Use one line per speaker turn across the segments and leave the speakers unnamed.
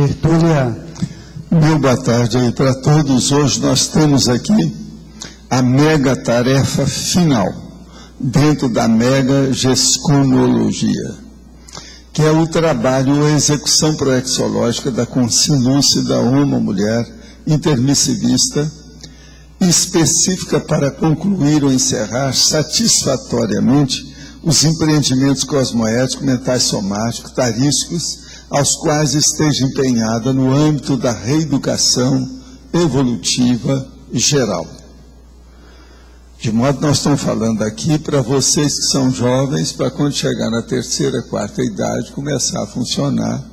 Tertúlia.
Meu boa tarde aí para todos. Hoje nós temos aqui a mega tarefa final, dentro da mega gesconologia, que é o trabalho ou a execução proexológica da consciência lúcida homo-mulher intermissivista, específica para concluir ou encerrar satisfatoriamente os empreendimentos cosmoéticos, mentais somáticos, tarísticos, aos quais esteja empenhada no âmbito da reeducação evolutiva geral. De modo que nós estamos falando aqui para vocês que são jovens, para quando chegar na terceira, quarta idade, começar a funcionar,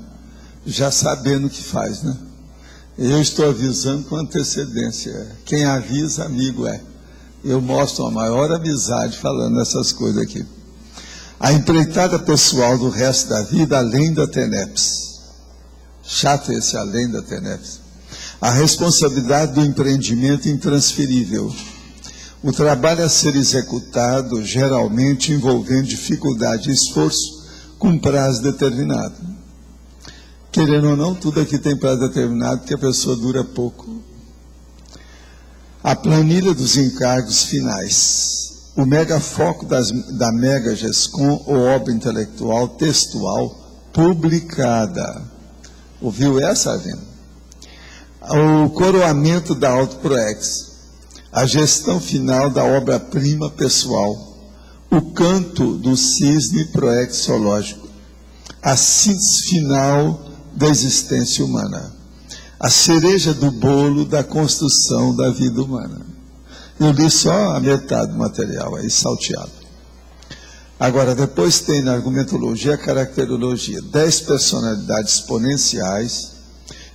já sabendo o que faz, né? Eu estou avisando com antecedência. Quem avisa, amigo é. Eu mostro a maior amizade falando essas coisas aqui. A empreitada pessoal do resto da vida, além da TENEPS. Chato esse além da TENEPS. A responsabilidade do empreendimento intransferível. O trabalho a ser executado, geralmente envolvendo dificuldade e esforço, com prazo determinado. Querendo ou não, tudo aqui tem prazo determinado, porque a pessoa dura pouco. A planilha dos encargos finais. O megafoco da Mega GESCOM, ou obra intelectual textual publicada. Ouviu essa, Avino? O coroamento da AutoProex. A gestão final da obra-prima pessoal. O canto do cisne proexológico. A síntese final da existência humana. A cereja do bolo da construção da vida humana. Eu li só a metade do material, aí salteado. Agora, depois tem na argumentologia a caracterologia. 10 personalidades exponenciais,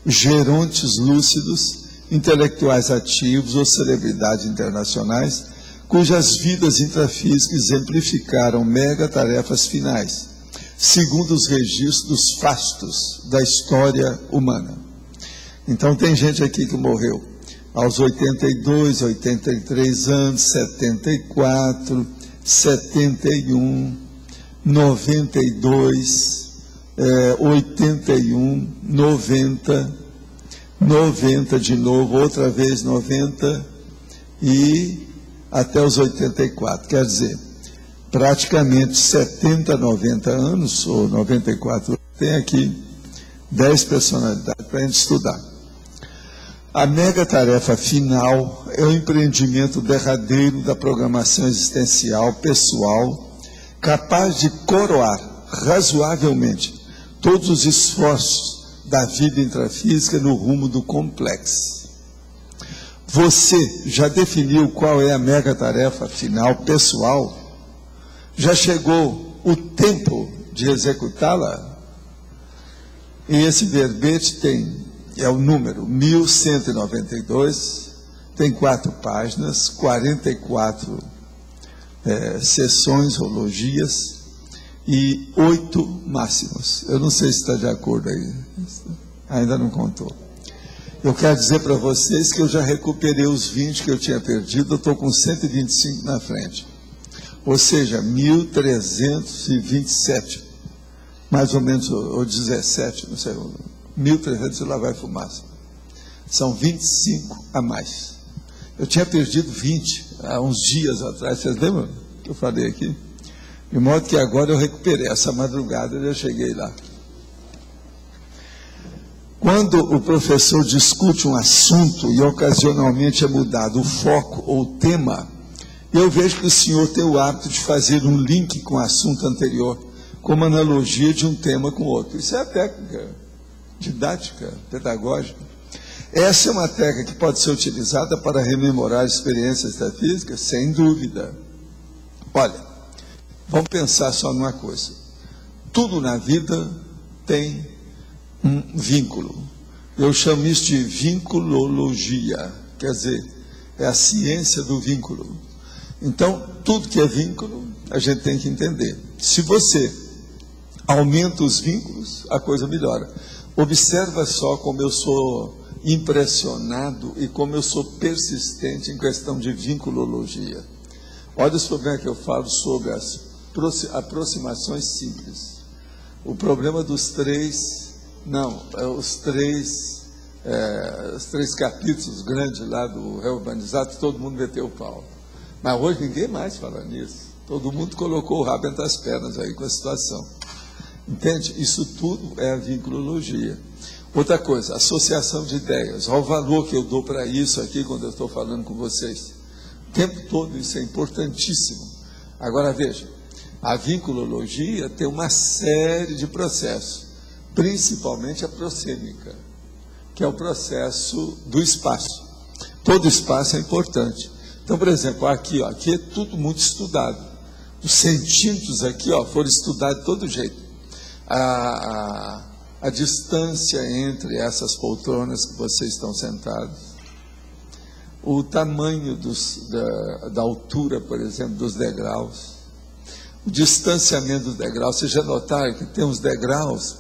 gerontes lúcidos, intelectuais ativos ou celebridades internacionais, cujas vidas intrafísicas exemplificaram mega tarefas finais, segundo os registros dos fastos da história humana. Então, tem gente aqui que morreu aos 82, 83 anos, 74, 71, 92, 81, 90, 90 de novo, outra vez 90 e até os 84. Quer dizer, praticamente 70, 90 anos, ou 94, tem aqui 10 personalidades para a gente estudar. A mega tarefa final é o empreendimento derradeiro da programação existencial pessoal, capaz de coroar razoavelmente todos os esforços da vida intrafísica no rumo do complexo. Você já definiu qual é a mega tarefa final pessoal? Já chegou o tempo de executá-la? E esse verbete é o número 1192, tem 4 páginas, 44 sessões ou logias e 8 máximos. Eu não sei se está de acordo aí, ainda não contou. Eu quero dizer para vocês que eu já recuperei os 20 que eu tinha perdido, eu estou com 125 na frente. Ou seja, 1327, mais ou menos, ou 17, não sei, 1300 e lá vai fumaça. São 25 a mais. Eu tinha perdido 20 há uns dias atrás, vocês lembram que eu falei aqui? De modo que agora eu recuperei, essa madrugada eu já cheguei lá. Quando o professor discute um assunto e ocasionalmente é mudado o foco ou o tema, eu vejo que o senhor tem o hábito de fazer um link com o assunto anterior, como analogia de um tema com outro. Isso é a técnica didática, pedagógica. Essa é uma técnica que pode ser utilizada para rememorar experiências extrafísicas, sem dúvida. Olha, vamos pensar só numa coisa. Tudo na vida tem um vínculo. Eu chamo isso de vinculologia, quer dizer, é a ciência do vínculo. Então, tudo que é vínculo, a gente tem que entender. Se você aumenta os vínculos, a coisa melhora. Observa só como eu sou impressionado e como eu sou persistente em questão de vinculologia. Olha os problemas que eu falo sobre as aproximações simples. O problema dos 3 Não, os três capítulos grandes lá do Reurbanizado, todo mundo meteu o pau. Mas hoje ninguém mais fala nisso. Todo mundo colocou o rabo entre as pernas aí com a situação. Entende? Isso tudo é a vinculologia. Outra coisa, associação de ideias. Olha o valor que eu dou para isso aqui quando eu estou falando com vocês. O tempo todo isso é importantíssimo. Agora veja, a vinculologia tem uma série de processos, principalmente a prosêmica, que é o processo do espaço. Todo espaço é importante. Então, por exemplo, aqui é tudo muito estudado. Os centímetros aqui foram estudados de todo jeito. A distância entre essas poltronas que vocês estão sentados, o tamanho da altura, por exemplo, dos degraus, o distanciamento dos degraus. Vocês já notaram que tem uns degraus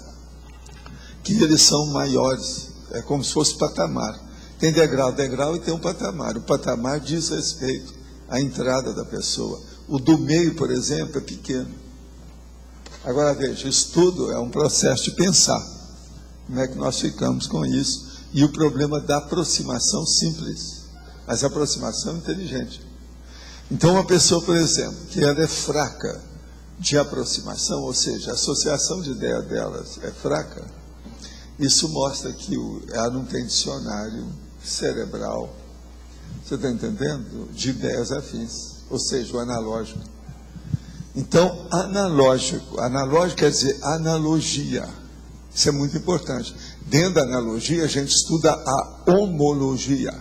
que eles são maiores, é como se fosse patamar. Tem degrau e tem um patamar. O patamar diz respeito à entrada da pessoa. O do meio, por exemplo, é pequeno. Agora veja, isso tudo é um processo de pensar. Como é que nós ficamos com isso? E o problema da aproximação simples, mas a aproximação inteligente. Então, uma pessoa, por exemplo, que ela é fraca de aproximação, ou seja, a associação de ideia delas é fraca, isso mostra que ela não tem dicionário cerebral, você está entendendo? De ideias afins, ou seja, o analógico. Então, analógico quer dizer analogia. Isso é muito importante. Dentro da analogia, a gente estuda a homologia.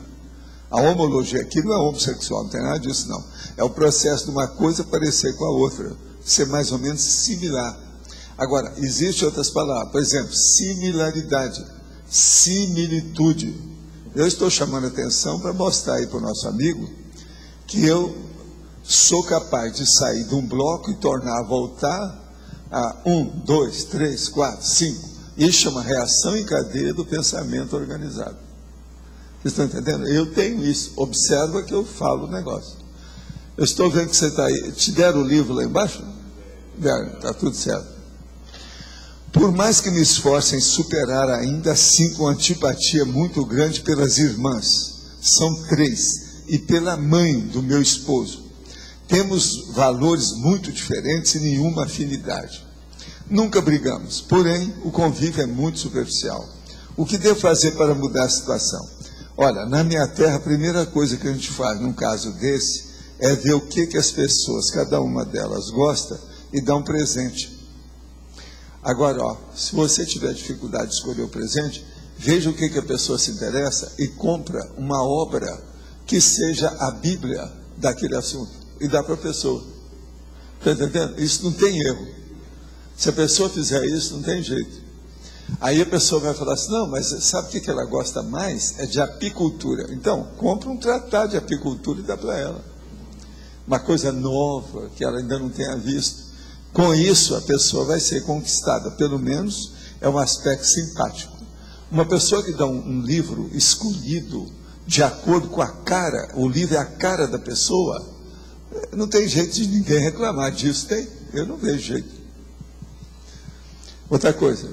A homologia aqui não é homossexual, não tem nada disso, não. É o processo de uma coisa parecer com a outra, ser mais ou menos similar. Agora, existem outras palavras, por exemplo, similaridade, similitude. Eu estou chamando a atenção para mostrar aí para o nosso amigo que eu sou capaz de sair de um bloco e tornar a voltar a 1, 2, 3, 4, 5. Isso chama reação em cadeia do pensamento organizado. Vocês estão entendendo? Eu tenho isso. Observa que eu falo o negócio. Eu estou vendo que você está aí. Te deram o livro lá embaixo? Deram, está tudo certo. Por mais que me esforce em superar, ainda sinto uma antipatia muito grande pelas irmãs. São 3. E pela mãe do meu esposo. Temos valores muito diferentes e nenhuma afinidade. Nunca brigamos, porém o convívio é muito superficial. O que devo fazer para mudar a situação? Olha, na minha terra, a primeira coisa que a gente faz num caso desse é ver o que as pessoas, cada uma delas gosta e dá um presente. Agora, se você tiver dificuldade de escolher o presente, veja o que a pessoa se interessa e compra uma obra que seja a Bíblia daquele assunto e dá para a pessoa. Está entendendo? Isso não tem erro. Se a pessoa fizer isso, não tem jeito. Aí a pessoa vai falar assim, não, mas sabe o que ela gosta mais? É de apicultura. Então, compra um tratado de apicultura e dá para ela. Uma coisa nova, que ela ainda não tenha visto. Com isso, a pessoa vai ser conquistada. Pelo menos, é um aspecto simpático. Uma pessoa que dá um livro escolhido de acordo com a cara, o livro é a cara da pessoa, não tem jeito de ninguém reclamar disso, tem? Eu não vejo jeito. Outra coisa,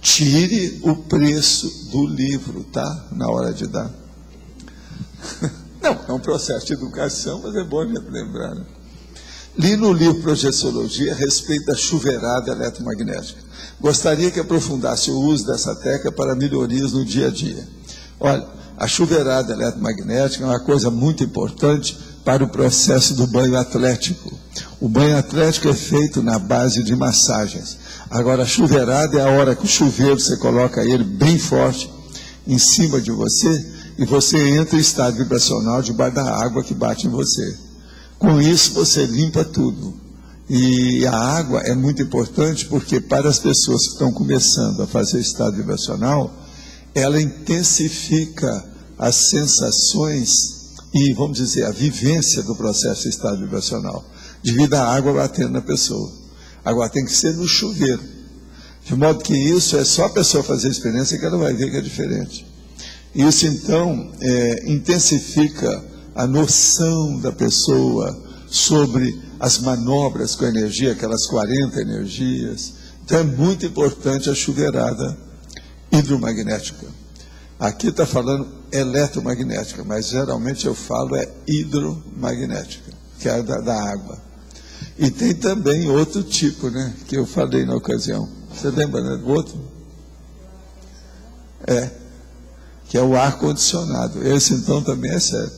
tire o preço do livro, tá? Na hora de dar. Não, é um processo de educação, mas é bom lembrar, né? Li no livro Projeciologia a respeito da chuveirada eletromagnética. Gostaria que aprofundasse o uso dessa técnica para melhorias no dia a dia. Olha, a chuveirada eletromagnética é uma coisa muito importante para o processo do banho atlético. O banho atlético é feito na base de massagens. Agora, a chuveirada é a hora que o chuveiro, você coloca ele bem forte em cima de você e você entra em estado vibracional debaixo da água que bate em você. Com isso, você limpa tudo. E a água é muito importante porque para as pessoas que estão começando a fazer estado vibracional, ela intensifica as sensações e, vamos dizer, a vivência do processo de estado vibracional, devido à água batendo na pessoa. Agora, tem que ser no chuveiro. De modo que isso é só a pessoa fazer a experiência que ela vai ver que é diferente. Isso, então, intensifica a noção da pessoa sobre as manobras com a energia, aquelas 40 energias. Então, é muito importante a chuveirada hidromagnética. Aqui está falando eletromagnética, mas geralmente eu falo hidromagnética, que é da água. E tem também outro tipo, né, que eu falei na ocasião. Você lembra, né, do outro? Que é o ar-condicionado. Esse, então, também é sério.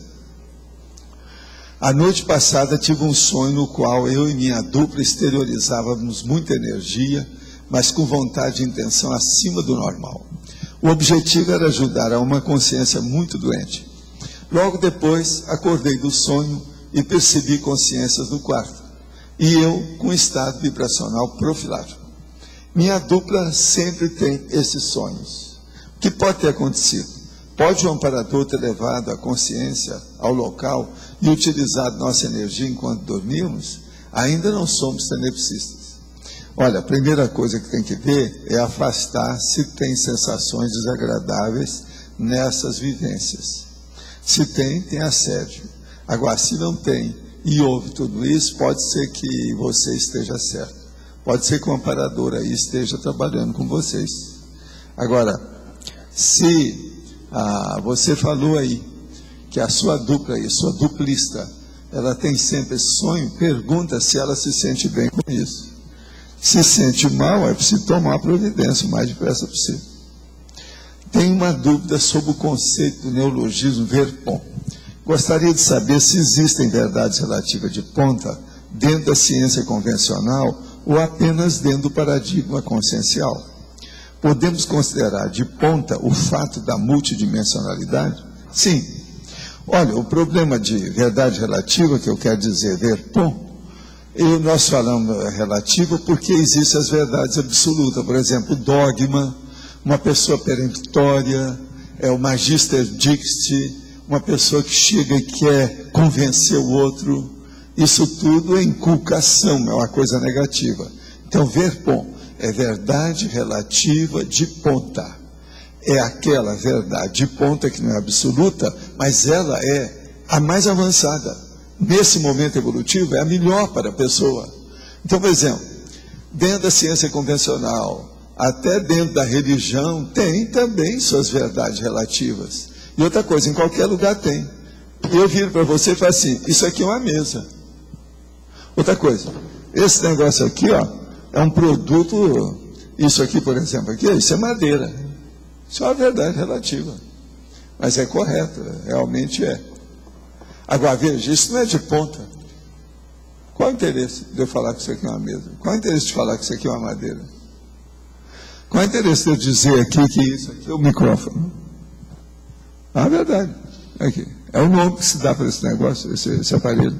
A noite passada tive um sonho no qual eu e minha dupla exteriorizávamos muita energia, mas com vontade e intenção acima do normal. O objetivo era ajudar a uma consciência muito doente. Logo depois, acordei do sonho e percebi consciências no quarto, e eu com estado vibracional profilático. Minha dupla sempre tem esses sonhos. O que pode ter acontecido? Pode o amparador ter levado a consciência ao local e utilizado nossa energia enquanto dormimos? Ainda não somos tenepsistas. Olha, a primeira coisa que tem que ver é afastar se tem sensações desagradáveis nessas vivências. Se tem, tem assédio. Agora, se não tem e houve tudo isso, pode ser que você esteja certo. Pode ser que o amparador aí esteja trabalhando com vocês. Agora, se você falou aí que a sua dupla aí, sua duplista, ela tem sempre esse sonho, pergunta se ela se sente bem com isso. Se sente mal, é preciso tomar providência o mais depressa possível. Tem uma dúvida sobre o conceito do neologismo verpon. Gostaria de saber se existem verdades relativas de ponta dentro da ciência convencional ou apenas dentro do paradigma consciencial. Podemos considerar de ponta o fato da multidimensionalidade? Sim. Olha, o problema de verdade relativa, que eu quero dizer verpon, nós falamos relativa porque existem as verdades absolutas. Por exemplo, o dogma, uma pessoa peremptória, o magister dicti, uma pessoa que chega e quer convencer o outro. Isso tudo é inculcação, é uma coisa negativa. Então, verpon é verdade relativa de ponta. É aquela verdade de ponta que não é absoluta, mas ela é a mais avançada. Nesse momento evolutivo, é a melhor para a pessoa. Então, por exemplo, dentro da ciência convencional, até dentro da religião, tem também suas verdades relativas. E outra coisa, em qualquer lugar tem. Eu viro para você e falo assim, isso aqui é uma mesa. Outra coisa, esse negócio aqui, ó, é um produto, isso aqui, por exemplo, aqui, isso é madeira. Isso é uma verdade relativa. Mas é correto, realmente é. Agora, veja, isso não é de ponta. Qual o interesse de eu falar que isso aqui é uma mesa? Qual o interesse de falar que isso aqui é uma madeira? Qual o interesse de eu dizer aqui que isso aqui é o microfone? É verdade. Aqui. É o nome que se dá para esse negócio, esse aparelho.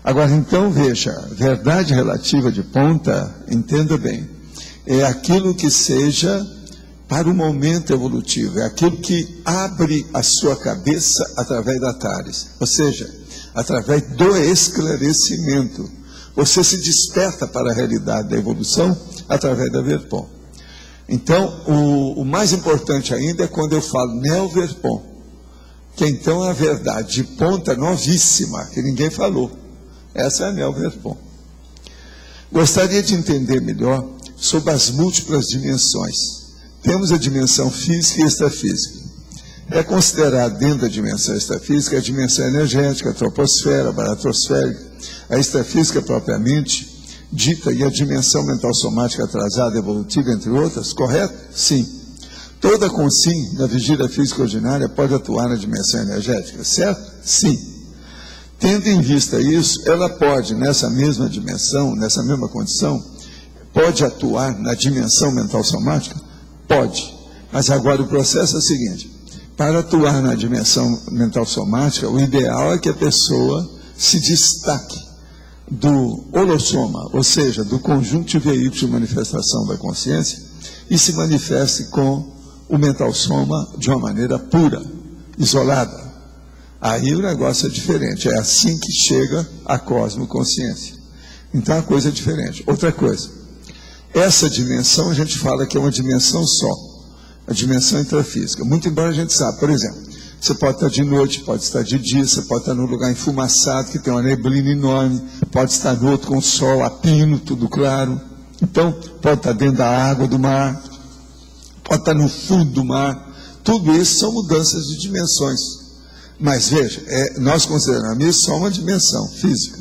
Agora, então, veja, verdade relativa de ponta, entenda bem, é aquilo que seja para o momento evolutivo, é aquilo que abre a sua cabeça através da Tares, ou seja, através do esclarecimento. Você se desperta para a realidade da evolução através da verpon. Então, o mais importante ainda é quando eu falo neo-verpon, que então é a verdade de ponta novíssima, que ninguém falou. Essa é a neo-verpon. Gostaria de entender melhor sobre as múltiplas dimensões. Temos a dimensão física e extrafísica. É considerado dentro da dimensão extrafísica a dimensão energética, a troposfera, a baratrosférica, a extrafísica propriamente dita e a dimensão mental somática atrasada, evolutiva, entre outras, correto? Sim. Toda consciência na vigília física ordinária pode atuar na dimensão energética, certo? Sim. Tendo em vista isso, ela pode, nessa mesma dimensão, nessa mesma condição, pode atuar na dimensão mental somática? Pode. Mas agora o processo é o seguinte, para atuar na dimensão mental somática, o ideal é que a pessoa se destaque do holossoma, ou seja, do conjunto de veículos de manifestação da consciência, e se manifeste com o mental soma de uma maneira pura, isolada. Aí o negócio é diferente, é assim que chega a cosmoconsciência. Então a coisa é diferente. Outra coisa, essa dimensão a gente fala que é uma dimensão só, a dimensão intrafísica. Muito embora a gente saiba, por exemplo, você pode estar de noite, pode estar de dia, você pode estar num lugar enfumaçado, que tem uma neblina enorme, pode estar no outro com sol, a pino, tudo claro. Então, pode estar dentro da água do mar, pode estar no fundo do mar. Tudo isso são mudanças de dimensões. Mas veja, nós consideramos isso só uma dimensão física.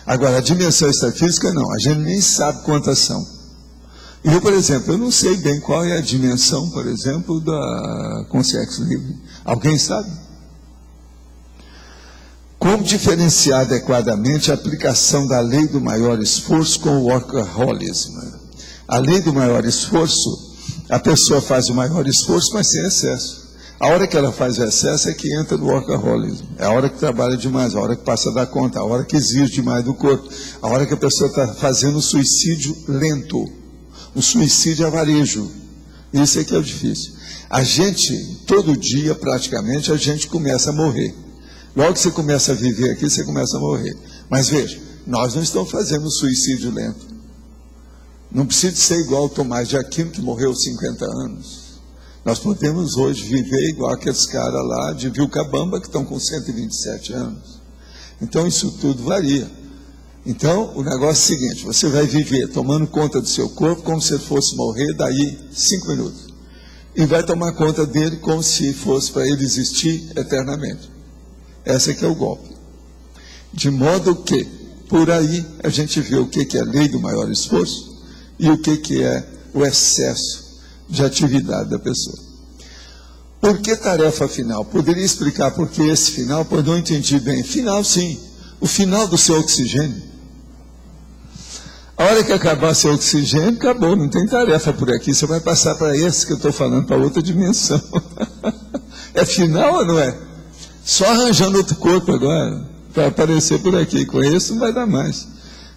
Agora, a dimensão extrafísica não, a gente nem sabe quantas são. Eu, por exemplo, eu não sei bem qual é a dimensão, por exemplo, da consciência livre. Alguém sabe? Como diferenciar adequadamente a aplicação da lei do maior esforço com o workaholism? A lei do maior esforço, a pessoa faz o maior esforço, mas sem excesso. A hora que ela faz o excesso é que entra no workaholism. É a hora que trabalha demais, a hora que passa da conta, a hora que exige demais do corpo, a hora que a pessoa está fazendo um suicídio lento, um suicídio a varejo. Isso é que é o difícil. A gente, todo dia, praticamente, a gente começa a morrer. Logo que você começa a viver aqui, você começa a morrer. Mas veja, nós não estamos fazendo um suicídio lento. Não precisa ser igual o Tomás de Aquino, que morreu aos 50 anos. Nós podemos hoje viver igual aqueles caras lá de Vilcabamba, que estão com 127 anos. Então, isso tudo varia. Então, o negócio é o seguinte, você vai viver tomando conta do seu corpo como se fosse morrer daí 5 minutos. E vai tomar conta dele como se fosse para ele existir eternamente. Esse que é o golpe. De modo que, por aí, a gente vê o que é a lei do maior esforço e o que é o excesso de atividade da pessoa. Por que tarefa final? Poderia explicar por que esse final, pois não entendi bem. Final, sim. O final do seu oxigênio. A hora que acabar seu oxigênio, acabou. Não tem tarefa por aqui. Você vai passar para esse que eu estou falando, para outra dimensão. É final ou não é? Só arranjando outro corpo agora, para aparecer por aqui. Com esse não vai dar mais.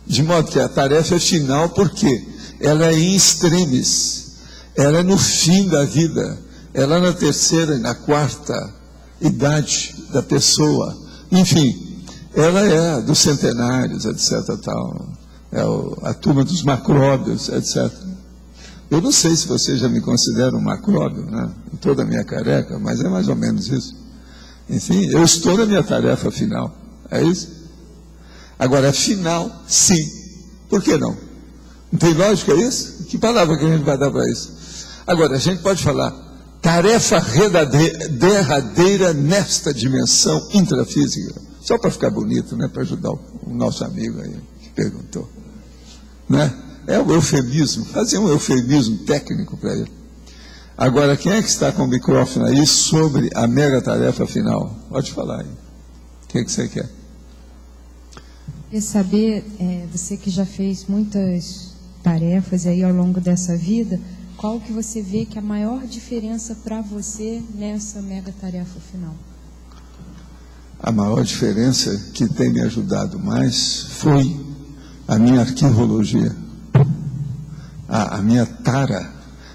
De modo que a tarefa é final, porque ela é in extremis. Ela é no fim da vida, ela é na terceira e na quarta idade da pessoa. Enfim, ela é dos centenários, etc. Tal. É a turma dos macróbios, etc. Eu não sei se você já me considera um macróbio, né? Em toda a minha careca, mas é mais ou menos isso. Enfim, eu estou na minha tarefa final. É isso? Agora, final, sim. Por que não? Não tem lógica isso? Que palavra que a gente vai dar para isso? Agora, a gente pode falar tarefa derradeira nesta dimensão intrafísica. Só para ficar bonito, né? Para ajudar o nosso amigo aí que perguntou. Né? É um eufemismo, fazer um eufemismo técnico para ele. Agora, quem é que está com o microfone aí sobre a mega tarefa final? Pode falar aí. O que você quer?
Queria saber, você que já fez muitas tarefas aí ao longo dessa vida, qual que você vê que é a maior diferença para você nessa mega tarefa final?
A maior diferença que tem me ajudado mais foi a minha arquivologia. A minha tara,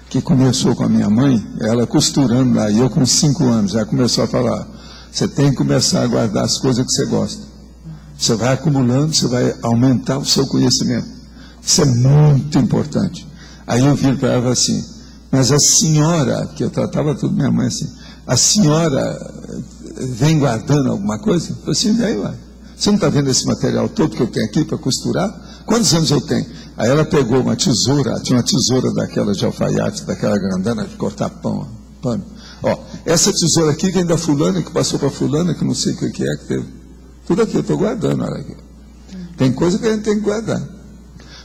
que começou com a minha mãe, ela costurando lá, e eu com 5 anos, ela começou a falar, você tem que começar a guardar as coisas que você gosta. Você vai acumulando, você vai aumentar o seu conhecimento. Isso é muito importante. Aí eu viro para ela assim, mas a senhora, que eu tratava tudo minha mãe assim, a senhora vem guardando alguma coisa? Eu falei assim, vem, ué. Você não está vendo esse material todo que eu tenho aqui para costurar? Quantos anos eu tenho? Aí ela pegou uma tesoura, tinha uma tesoura daquela de alfaiate, daquela grandana de cortar pano. Ó, essa tesoura aqui vem da fulana, que passou para fulana, que não sei o que é que teve. Tudo aqui eu estou guardando, olha aqui. Tem coisa que a gente tem que guardar.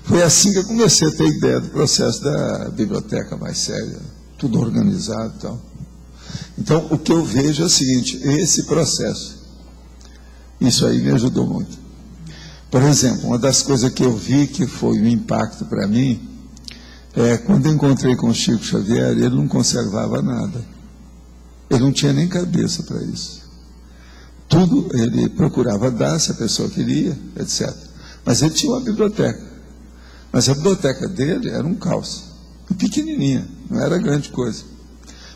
Foi assim que eu comecei a ter ideia do processo da biblioteca mais séria, tudo organizado e tal. Então, o que eu vejo é o seguinte, esse processo, isso aí me ajudou muito. Por exemplo, uma das coisas que eu vi que foi um impacto para mim, quando eu encontrei com o Chico Xavier, ele não conservava nada. Ele não tinha nem cabeça para isso. Tudo ele procurava dar, se a pessoa queria, etc. Mas ele tinha uma biblioteca. Mas a biblioteca dele era um caos, pequenininha, não era grande coisa.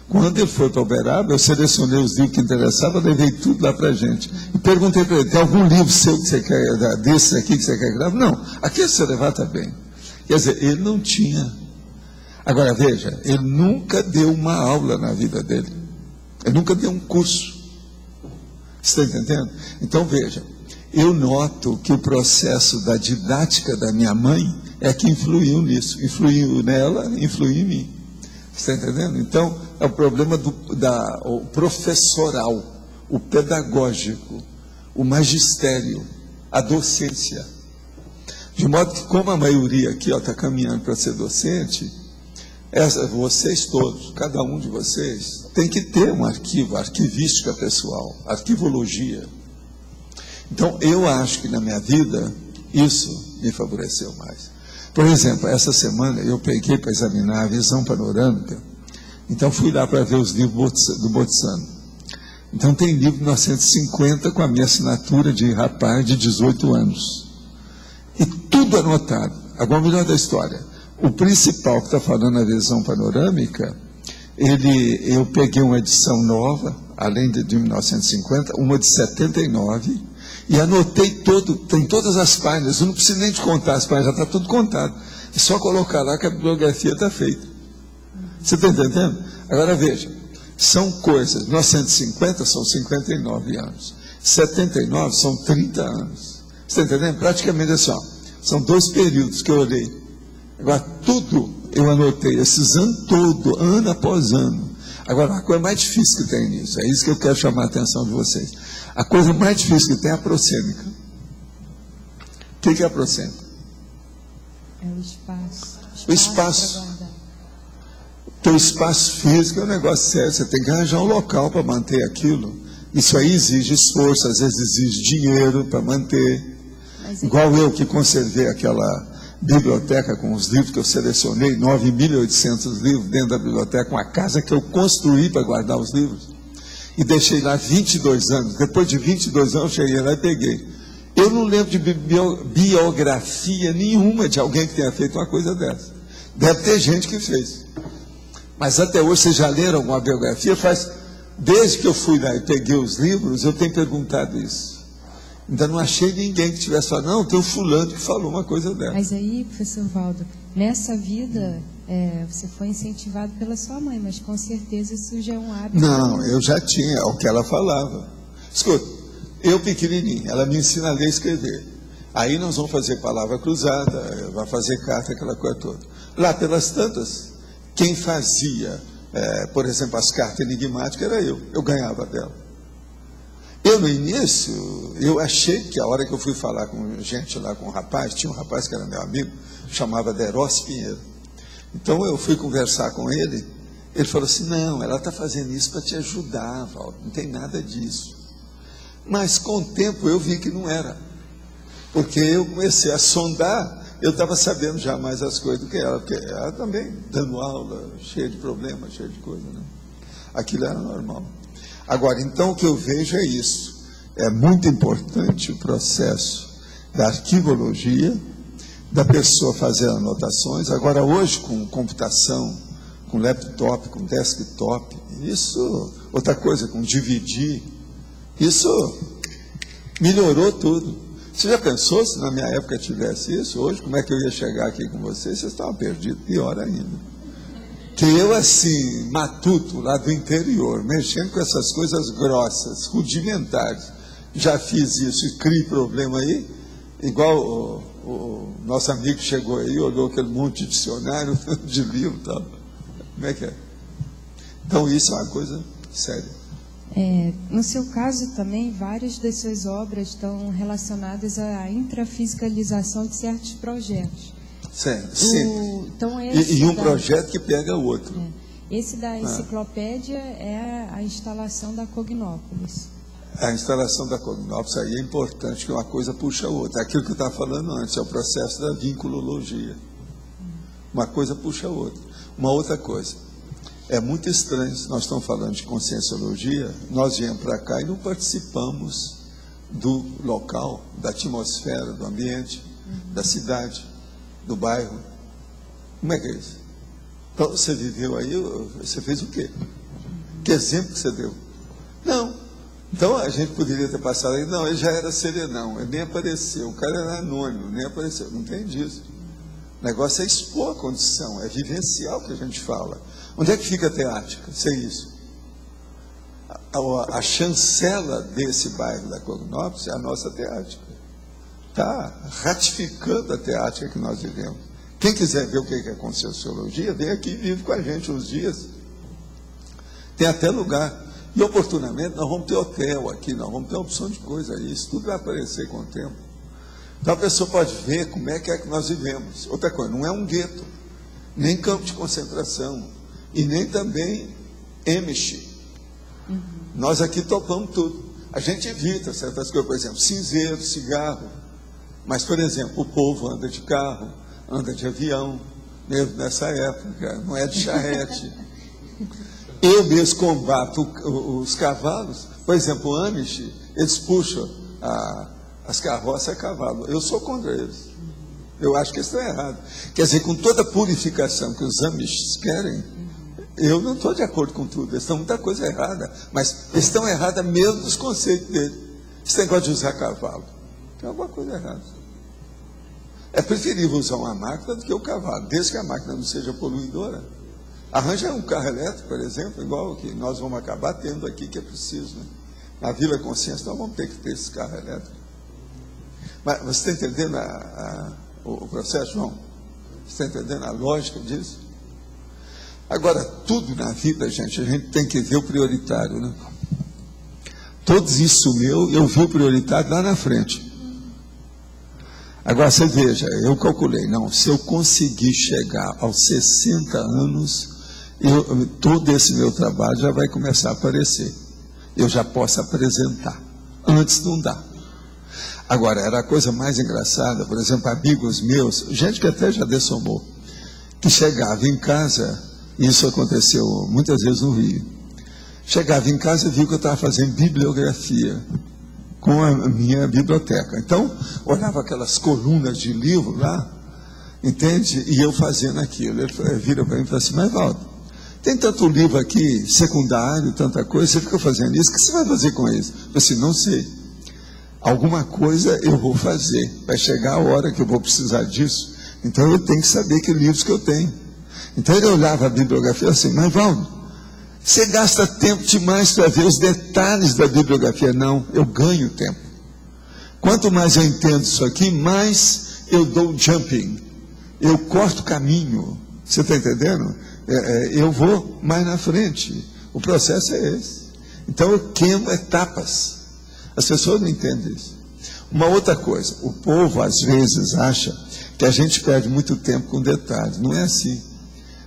Quando ele foi para Uberaba, eu selecionei os livros que interessavam, levei tudo lá para a gente. E perguntei para ele, tem algum livro seu que você quer, desses aqui que você quer gravar? Não, aquele você levar está bem. Quer dizer, ele não tinha. Agora veja, ele nunca deu uma aula na vida dele. Ele nunca deu um curso. Você está entendendo? Então veja, eu noto que o processo da didática da minha mãe é que influiu nisso. Influiu nela, influiu em mim. Está entendendo? Então, é o problema o professoral, o pedagógico, o magistério, a docência. De modo que, como a maioria aqui está caminhando para ser docente, vocês todos, cada um de vocês, tem que ter um arquivo, arquivística pessoal, arquivologia. Então, eu acho que na minha vida, isso me favoreceu mais. Por exemplo, essa semana eu peguei para examinar a visão panorâmica, então fui lá para ver os livros do Botsano. Então tem livro de 1950 com a minha assinatura de rapaz de 18 anos. E tudo anotado. Agora, o melhor da história. O principal que está falando a visão panorâmica, eu peguei uma edição nova, além de 1950, uma de 79, e anotei tem todas as páginas, eu não preciso nem de contar as páginas, já está tudo contado. É só colocar lá que a bibliografia está feita. Você está entendendo? Agora veja, são coisas, 1950 são 59 anos, 79 são 30 anos. Você está entendendo? Praticamente assim, ó, são 2 períodos que eu olhei. Agora, tudo eu anotei, esses anos todo, ano após ano. Agora, a coisa mais difícil que tem nisso, é isso que eu quero chamar a atenção de vocês. A coisa mais difícil que tem é a prosêmica. O que é a prosêmica?
É o espaço.
O espaço. Teu espaço físico é um negócio sério, você tem que arranjar um local para manter aquilo. Isso aí exige esforço, às vezes exige dinheiro para manter. Igual eu que conservei aquela biblioteca com os livros que eu selecionei, 9.800 livros dentro da biblioteca, uma casa que eu construí para guardar os livros, e deixei lá 22 anos. Depois de 22 anos, eu cheguei lá e peguei. Eu não lembro de biografia nenhuma de alguém que tenha feito uma coisa dessa. Deve ter gente que fez. Mas até hoje, vocês já leram alguma biografia? Desde que eu fui lá e peguei os livros, eu tenho perguntado isso. Ainda não achei ninguém que tivesse falado, não, tem um fulano que falou uma coisa dessa.
Mas aí, professor Valdo, nessa vida, você foi incentivado pela sua mãe, mas com certeza isso já é um hábito.
Não, eu já tinha, é o que ela falava. Escuta, eu pequenininho, ela me ensina a ler e escrever. Aí nós vamos fazer palavra cruzada, vai fazer carta, aquela coisa toda. Lá pelas tantas, quem fazia, por exemplo, as cartas enigmáticas era eu ganhava dela. Eu, no início, eu achei que a hora que eu fui falar com gente lá, com um rapaz, tinha um rapaz que era meu amigo, chamava Deros Pinheiro. Então eu fui conversar com ele, ele falou assim, não, ela está fazendo isso para te ajudar, Valdo, não tem nada disso. Mas com o tempo eu vi que não era, porque eu comecei a sondar, eu estava sabendo já mais as coisas do que ela, porque ela também dando aula, cheia de problemas, cheia de coisa, né? Aquilo era normal. Agora, então, o que eu vejo é isso. É muito importante o processo da arquivologia, da pessoa fazer anotações. Agora, hoje, com computação, com laptop, com desktop, isso, outra coisa, com dividir, isso melhorou tudo. Você já pensou se na minha época tivesse isso? Hoje, como é que eu ia chegar aqui com vocês? Vocês estavam perdidos, pior ainda. Que eu, assim, matuto, lá do interior, mexendo com essas coisas grossas, rudimentares, já fiz isso e criei problema aí, igual o nosso amigo chegou aí, olhou aquele monte de dicionário, de livro e tal. Como é que é? Então, isso é uma coisa séria.
No seu caso também, várias das suas obras estão relacionadas à intrafiscalização de certos projetos.
Sim.
Então
e um projeto que pega o outro.
Esse da enciclopédia é a instalação da Cognópolis.
A instalação da Cognópolis aí é importante, que uma coisa puxa a outra. Aquilo que eu estava falando antes, é o processo da vinculologia. Uma coisa puxa a outra. Uma outra coisa, é muito estranho, nós estamos falando de conscienciologia, nós viemos para cá e não participamos do local, da atmosfera, do ambiente, da cidade, do bairro. Como é que é isso? Então, você viveu aí, você fez o quê? Que exemplo que você deu? Não. Então, a gente poderia ter passado aí, não, ele já era serenão, ele nem apareceu, o cara era anônimo, nem apareceu, não tem disso. O negócio é expor a condição, é vivencial que a gente fala. Onde é que fica a teática? Sem isso. A chancela desse bairro da Cognópolis é a nossa teática. Está ratificando a teática que nós vivemos, Quem quiser ver o que é Conscienciologia, vem aqui e vive com a gente uns dias. Tem até lugar. E oportunamente nós vamos ter hotel aqui, nós vamos ter uma opção de coisa aí. Isso tudo vai aparecer com o tempo. Então a pessoa pode ver como é que nós vivemos. Outra coisa, não é um gueto, nem campo de concentração, e nem também Amish. Nós aqui topamos tudo. A gente evita certas coisas, por exemplo, cinzeiro, cigarro. Mas, por exemplo, o povo anda de carro, anda de avião, mesmo nessa época, não é de charrete. Eu mesmo combato os cavalos. Por exemplo, o Amish, eles puxam as carroças a cavalo. Eu sou contra eles. Eu acho que isso é errado. Quer dizer, com toda a purificação que os Amish querem, eu não estou de acordo com tudo. Eles estão muita coisa errada, mas eles estão errados mesmo nos conceitos deles. Esse negócio de usar cavalo, tem alguma coisa errada. É preferível usar uma máquina do que o cavalo, desde que a máquina não seja poluidora. Arranja um carro elétrico, por exemplo, igual o que nós vamos acabar tendo aqui, que é preciso, né? Na Vila Consciência nós vamos ter que ter esse carro elétrico. Mas você está entendendo o processo, João? Você está entendendo a lógica disso? Agora, tudo na vida, gente, a gente tem que ver o prioritário, né? Todos isso eu vi o prioritário lá na frente. Agora, você veja, eu calculei, não, se eu conseguir chegar aos 60 anos, todo esse meu trabalho já vai começar a aparecer. Eu já posso apresentar. Antes não dá. Agora, era a coisa mais engraçada, por exemplo, amigos meus, gente que até já dessomou, que chegava em casa, isso aconteceu muitas vezes no Rio, chegava em casa e viu que eu estava fazendo bibliografia com a minha biblioteca. Então, olhava aquelas colunas de livro lá, entende? E eu fazendo aquilo. Ele vira para mim e fala assim, mas Valdo, tem tanto livro aqui, secundário, tanta coisa, você fica fazendo isso, o que você vai fazer com isso? Eu falei assim, não sei. Alguma coisa eu vou fazer. Vai chegar a hora que eu vou precisar disso. Então eu tenho que saber que livros que eu tenho. Então ele olhava a bibliografia assim, mas Valdo, você gasta tempo demais para ver os detalhes da bibliografia. Não, eu ganho tempo. Quanto mais eu entendo isso aqui, mais eu dou jumping. Eu corto caminho. Você está entendendo? Eu vou mais na frente. O processo é esse. Então eu queimo etapas. As pessoas não entendem isso. Uma outra coisa, o povo às vezes acha que a gente perde muito tempo com detalhes. Não é assim.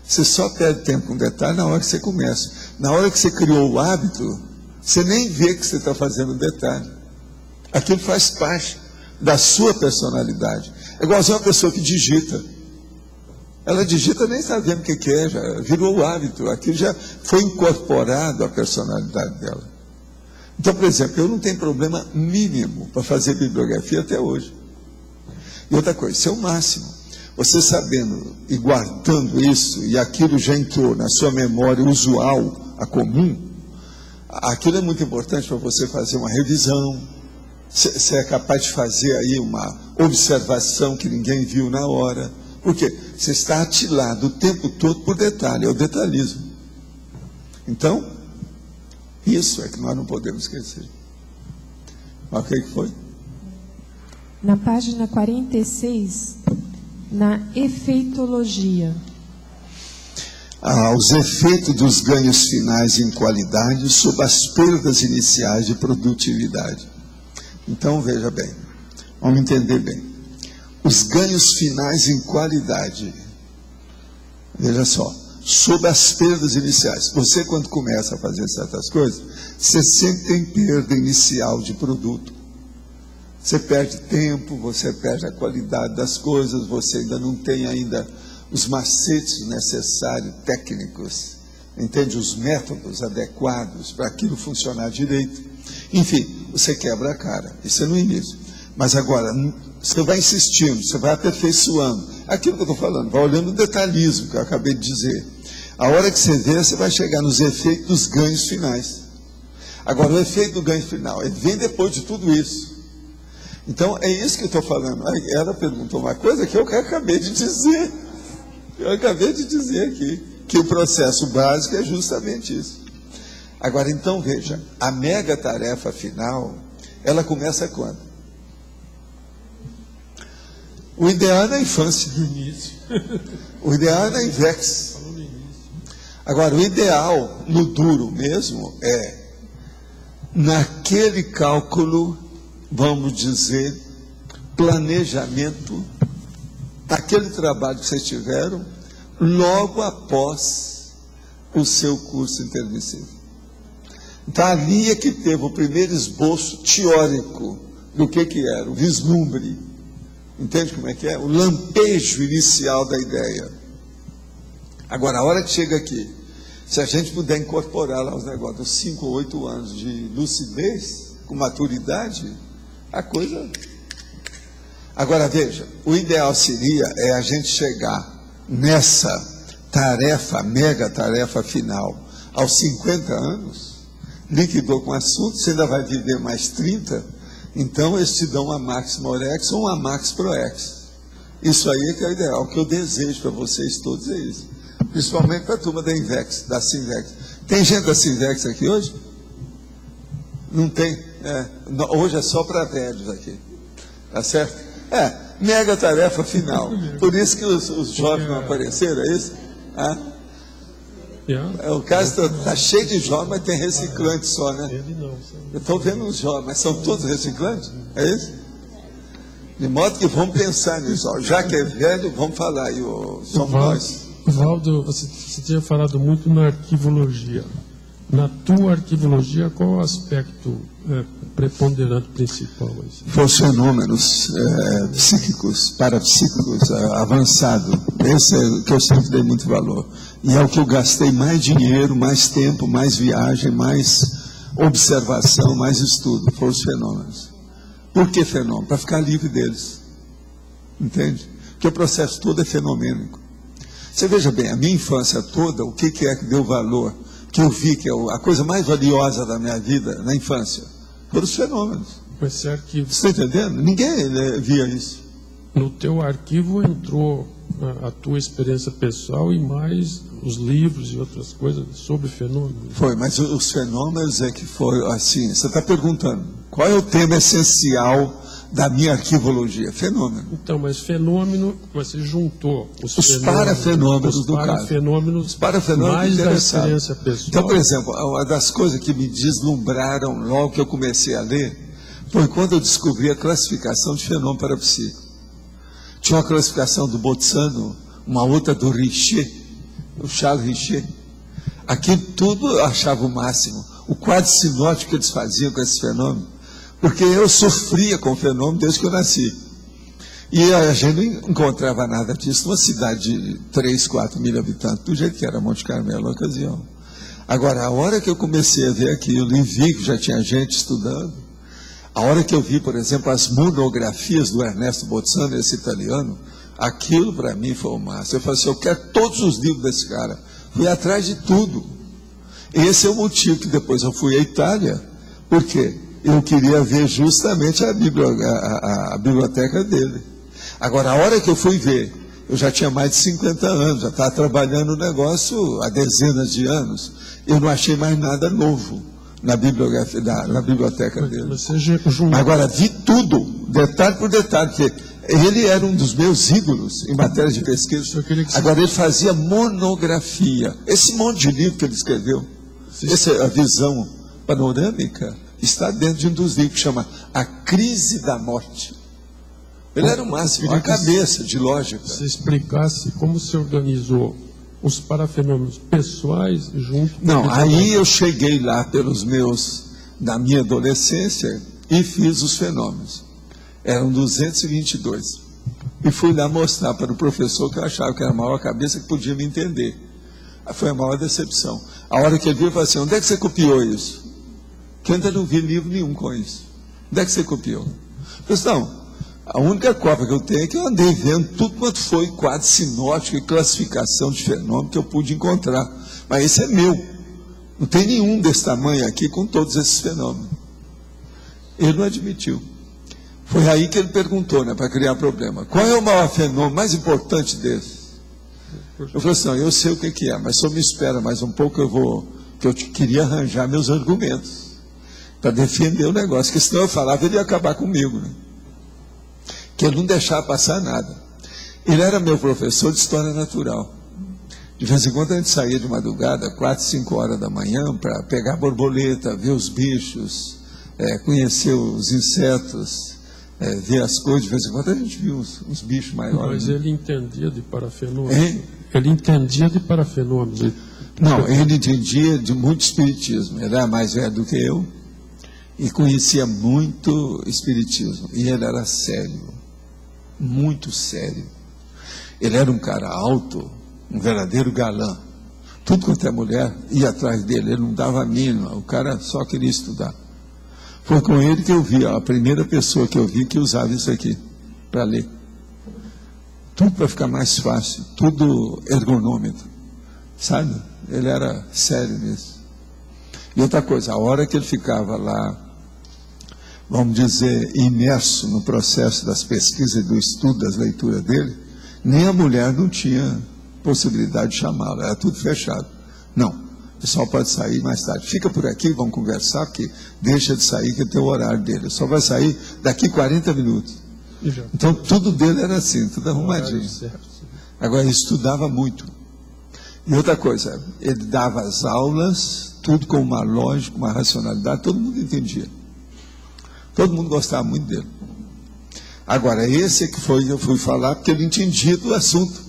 Você só perde tempo com detalhe na hora que você começa. Na hora que você criou o hábito, você nem vê que você está fazendo detalhe. Aquilo faz parte da sua personalidade. É igualzinho uma pessoa que digita. Ela digita nem sabendo o que é, já virou o hábito. Aquilo já foi incorporado à personalidade dela. Então, por exemplo, eu não tenho problema mínimo para fazer bibliografia até hoje. E outra coisa, isso é o máximo. Você sabendo e guardando isso, e aquilo já entrou na sua memória usual, a comum, aquilo é muito importante para você fazer uma revisão. Você é capaz de fazer aí uma observação que ninguém viu na hora. Por quê? Você está atilado o tempo todo por detalhe, é o detalhismo. Então, isso é que nós não podemos esquecer. Mas o que foi?
Na página 46, na efeitologia.
Os efeitos dos ganhos finais em qualidade sobre as perdas iniciais de produtividade. Então, veja bem, vamos entender bem. Os ganhos finais em qualidade, veja só, sobre as perdas iniciais. Você, quando começa a fazer certas coisas, você sempre tem perda inicial de produto. Você perde tempo, você perde a qualidade das coisas, você ainda não tem ainda os macetes necessários, técnicos, entende? Os métodos adequados para aquilo funcionar direito. Enfim, você quebra a cara, isso é no início. Mas agora, você vai insistindo, você vai aperfeiçoando. Aquilo que eu estou falando, vai olhando o detalhismo que eu acabei de dizer. A hora que você vê, você vai chegar nos efeitos dos ganhos finais. Agora, o efeito do ganho final, ele vem depois de tudo isso. Então, é isso que eu estou falando. Ela perguntou uma coisa que eu acabei de dizer. Eu acabei de dizer aqui, que o processo básico é justamente isso. Agora, então, veja, a mega tarefa final, ela começa quando? O ideal é na infância.
No início.
O ideal é na INVEX.
Falou no início.
Agora, o ideal, no duro mesmo, é naquele cálculo, vamos dizer, planejamento, aquele trabalho que vocês tiveram, logo após o seu curso intermissivo. Então, ali é que teve o primeiro esboço teórico do que era, o vislumbre. Entende como é que é? O lampejo inicial da ideia. Agora, a hora que chega aqui, se a gente puder incorporar lá os negócios, 5 ou 8 anos de lucidez, com maturidade, a coisa... Agora, veja, o ideal seria a gente chegar nessa tarefa, mega tarefa final, aos 50 anos, liquidou com o assunto, você ainda vai viver mais 30, então eles te dão uma Max Morex ou uma Max Proex. Isso aí é que é o ideal, o que eu desejo para vocês todos é isso. Principalmente para a turma da INVEX, da Sinvex. Tem gente da Sinvex aqui hoje? Não tem? Hoje é só para velhos aqui. Tá certo? Mega tarefa final. Por isso que os jovens não apareceram, é isso? O caso está cheio de jovens, mas tem reciclante só, né?
Ele não.
Eu estou vendo os jovens, mas são todos reciclantes? É isso? De modo que vamos pensar nisso. Ó. Já que é velho, vamos falar aí, somos nós.
Valdo, você tinha falado muito na arquivologia. Na tua arquivologia, qual o aspecto preponderante principal?
Foi os fenômenos psíquicos, parapsíquicos, avançados. Esse é o que eu sempre dei muito valor. E é o que eu gastei mais dinheiro, mais tempo, mais viagem, mais observação, mais estudo. Foram os fenômenos. Por que fenômeno? Para ficar livre deles. Entende? Porque o processo todo é fenomênico. Você veja bem, a minha infância toda, o que é que deu valor? Que eu vi que é a coisa mais valiosa da minha vida na infância foram os fenômenos.
Mas esse arquivo...
Você está entendendo? Ninguém via isso.
No teu arquivo entrou a tua experiência pessoal e mais os livros e outras coisas sobre fenômenos.
Foi, mas os fenômenos é que foi assim. Você está perguntando, qual é o tema essencial da minha arquivologia? Fenômeno.
Então, mas fenômeno, você juntou os
parafenômenos do caso.
Os parafenômenos mais da experiência pessoal.
Então, por exemplo, uma das coisas que me deslumbraram logo que eu comecei a ler foi quando eu descobri a classificação de fenômeno parapsíquico. Tinha uma classificação do Botsano, uma outra do Richer, o Charles Richer. Aquilo tudo eu achava o máximo. O quadro sinótico que eles faziam com esse fenômeno. Porque eu sofria com o fenômeno desde que eu nasci. E a gente não encontrava nada disso numa cidade de 3, 4 mil habitantes, do jeito que era Monte Carmelo na ocasião. Agora, a hora que eu comecei a ver aquilo e vi que já tinha gente estudando, a hora que eu vi, por exemplo, as monografias do Ernesto Botsano, esse italiano, aquilo para mim foi o máximo. Eu falei assim, eu quero todos os livros desse cara. Fui atrás de tudo. Esse é o motivo que depois eu fui à Itália. Por quê? Eu queria ver justamente a biblioteca dele. Agora, a hora que eu fui ver, eu já tinha mais de 50 anos, já estava trabalhando o negócio há dezenas de anos. Eu não achei mais nada novo na biblioteca dele. Agora, vi tudo, detalhe por detalhe, porque ele era um dos meus ídolos em matéria de pesquisa. Agora, ele fazia monografia. Esse monte de livro que ele escreveu, essa visão panorâmica, está dentro de um dos livros que chama A Crise da Morte. Ele era o máximo, uma cabeça de lógica.
Se explicasse como se organizou os parafenômenos pessoais junto com...
Não, aí eu cheguei lá da minha adolescência e fiz os fenômenos. Eram 222. E fui lá mostrar para o professor que eu achava que era a maior cabeça que podia me entender. Foi a maior decepção. A hora que ele viu, eu falei assim, onde é que você copiou isso? Que eu ainda não vi livro nenhum com isso. Onde é que você copiou? Eu falei, não, a única cópia que eu tenho é que eu andei vendo tudo quanto foi quadro sinótico e classificação de fenômeno que eu pude encontrar. Mas esse é meu. Não tem nenhum desse tamanho aqui com todos esses fenômenos. Ele não admitiu. Foi aí que ele perguntou, né, para criar problema. Qual é o maior fenômeno mais importante desse? Eu falei assim, não, eu sei o que é, mas só me espera mais um pouco, que eu queria arranjar meus argumentos para defender o negócio, porque senão eu falava, ele ia acabar comigo, né? que ele não deixava passar nada. Ele era meu professor de História Natural. De vez em quando a gente saía de madrugada, 4, 5 horas da manhã, para pegar borboleta, ver os bichos, conhecer os insetos, ver as coisas. De vez em quando a gente viu uns bichos maiores.
Mas ele entendia de parafenômenos?
Hein?
Ele entendia de parafenômenos?
Não, ele entendia de muito espiritismo. Ele era mais velho do que eu e conhecia muito espiritismo. E ele era sério, muito sério. Ele era um cara alto, um verdadeiro galã. Tudo quanto é mulher ia atrás dele, ele não dava a mínima, o cara só queria estudar. Foi com ele que eu vi, a primeira pessoa que eu vi que usava isso aqui, para ler. Tudo para ficar mais fácil, tudo ergonômetro, sabe? Ele era sério nisso. E outra coisa, a hora que ele ficava lá, vamos dizer, imerso no processo das pesquisas e do estudo, das leituras dele, nem a mulher não tinha possibilidade de chamá-lo, era tudo fechado. Não, o pessoal pode sair mais tarde. Fica por aqui, vamos conversar, porque deixa de sair, que tem o horário dele. Só vai sair daqui 40 minutos. Então, tudo dele era assim, tudo arrumadinho. Agora, ele estudava muito. E outra coisa, ele dava as aulas, tudo com uma lógica, uma racionalidade, todo mundo entendia. Todo mundo gostava muito dele. Agora, esse é que eu fui falar, porque ele entendia do assunto.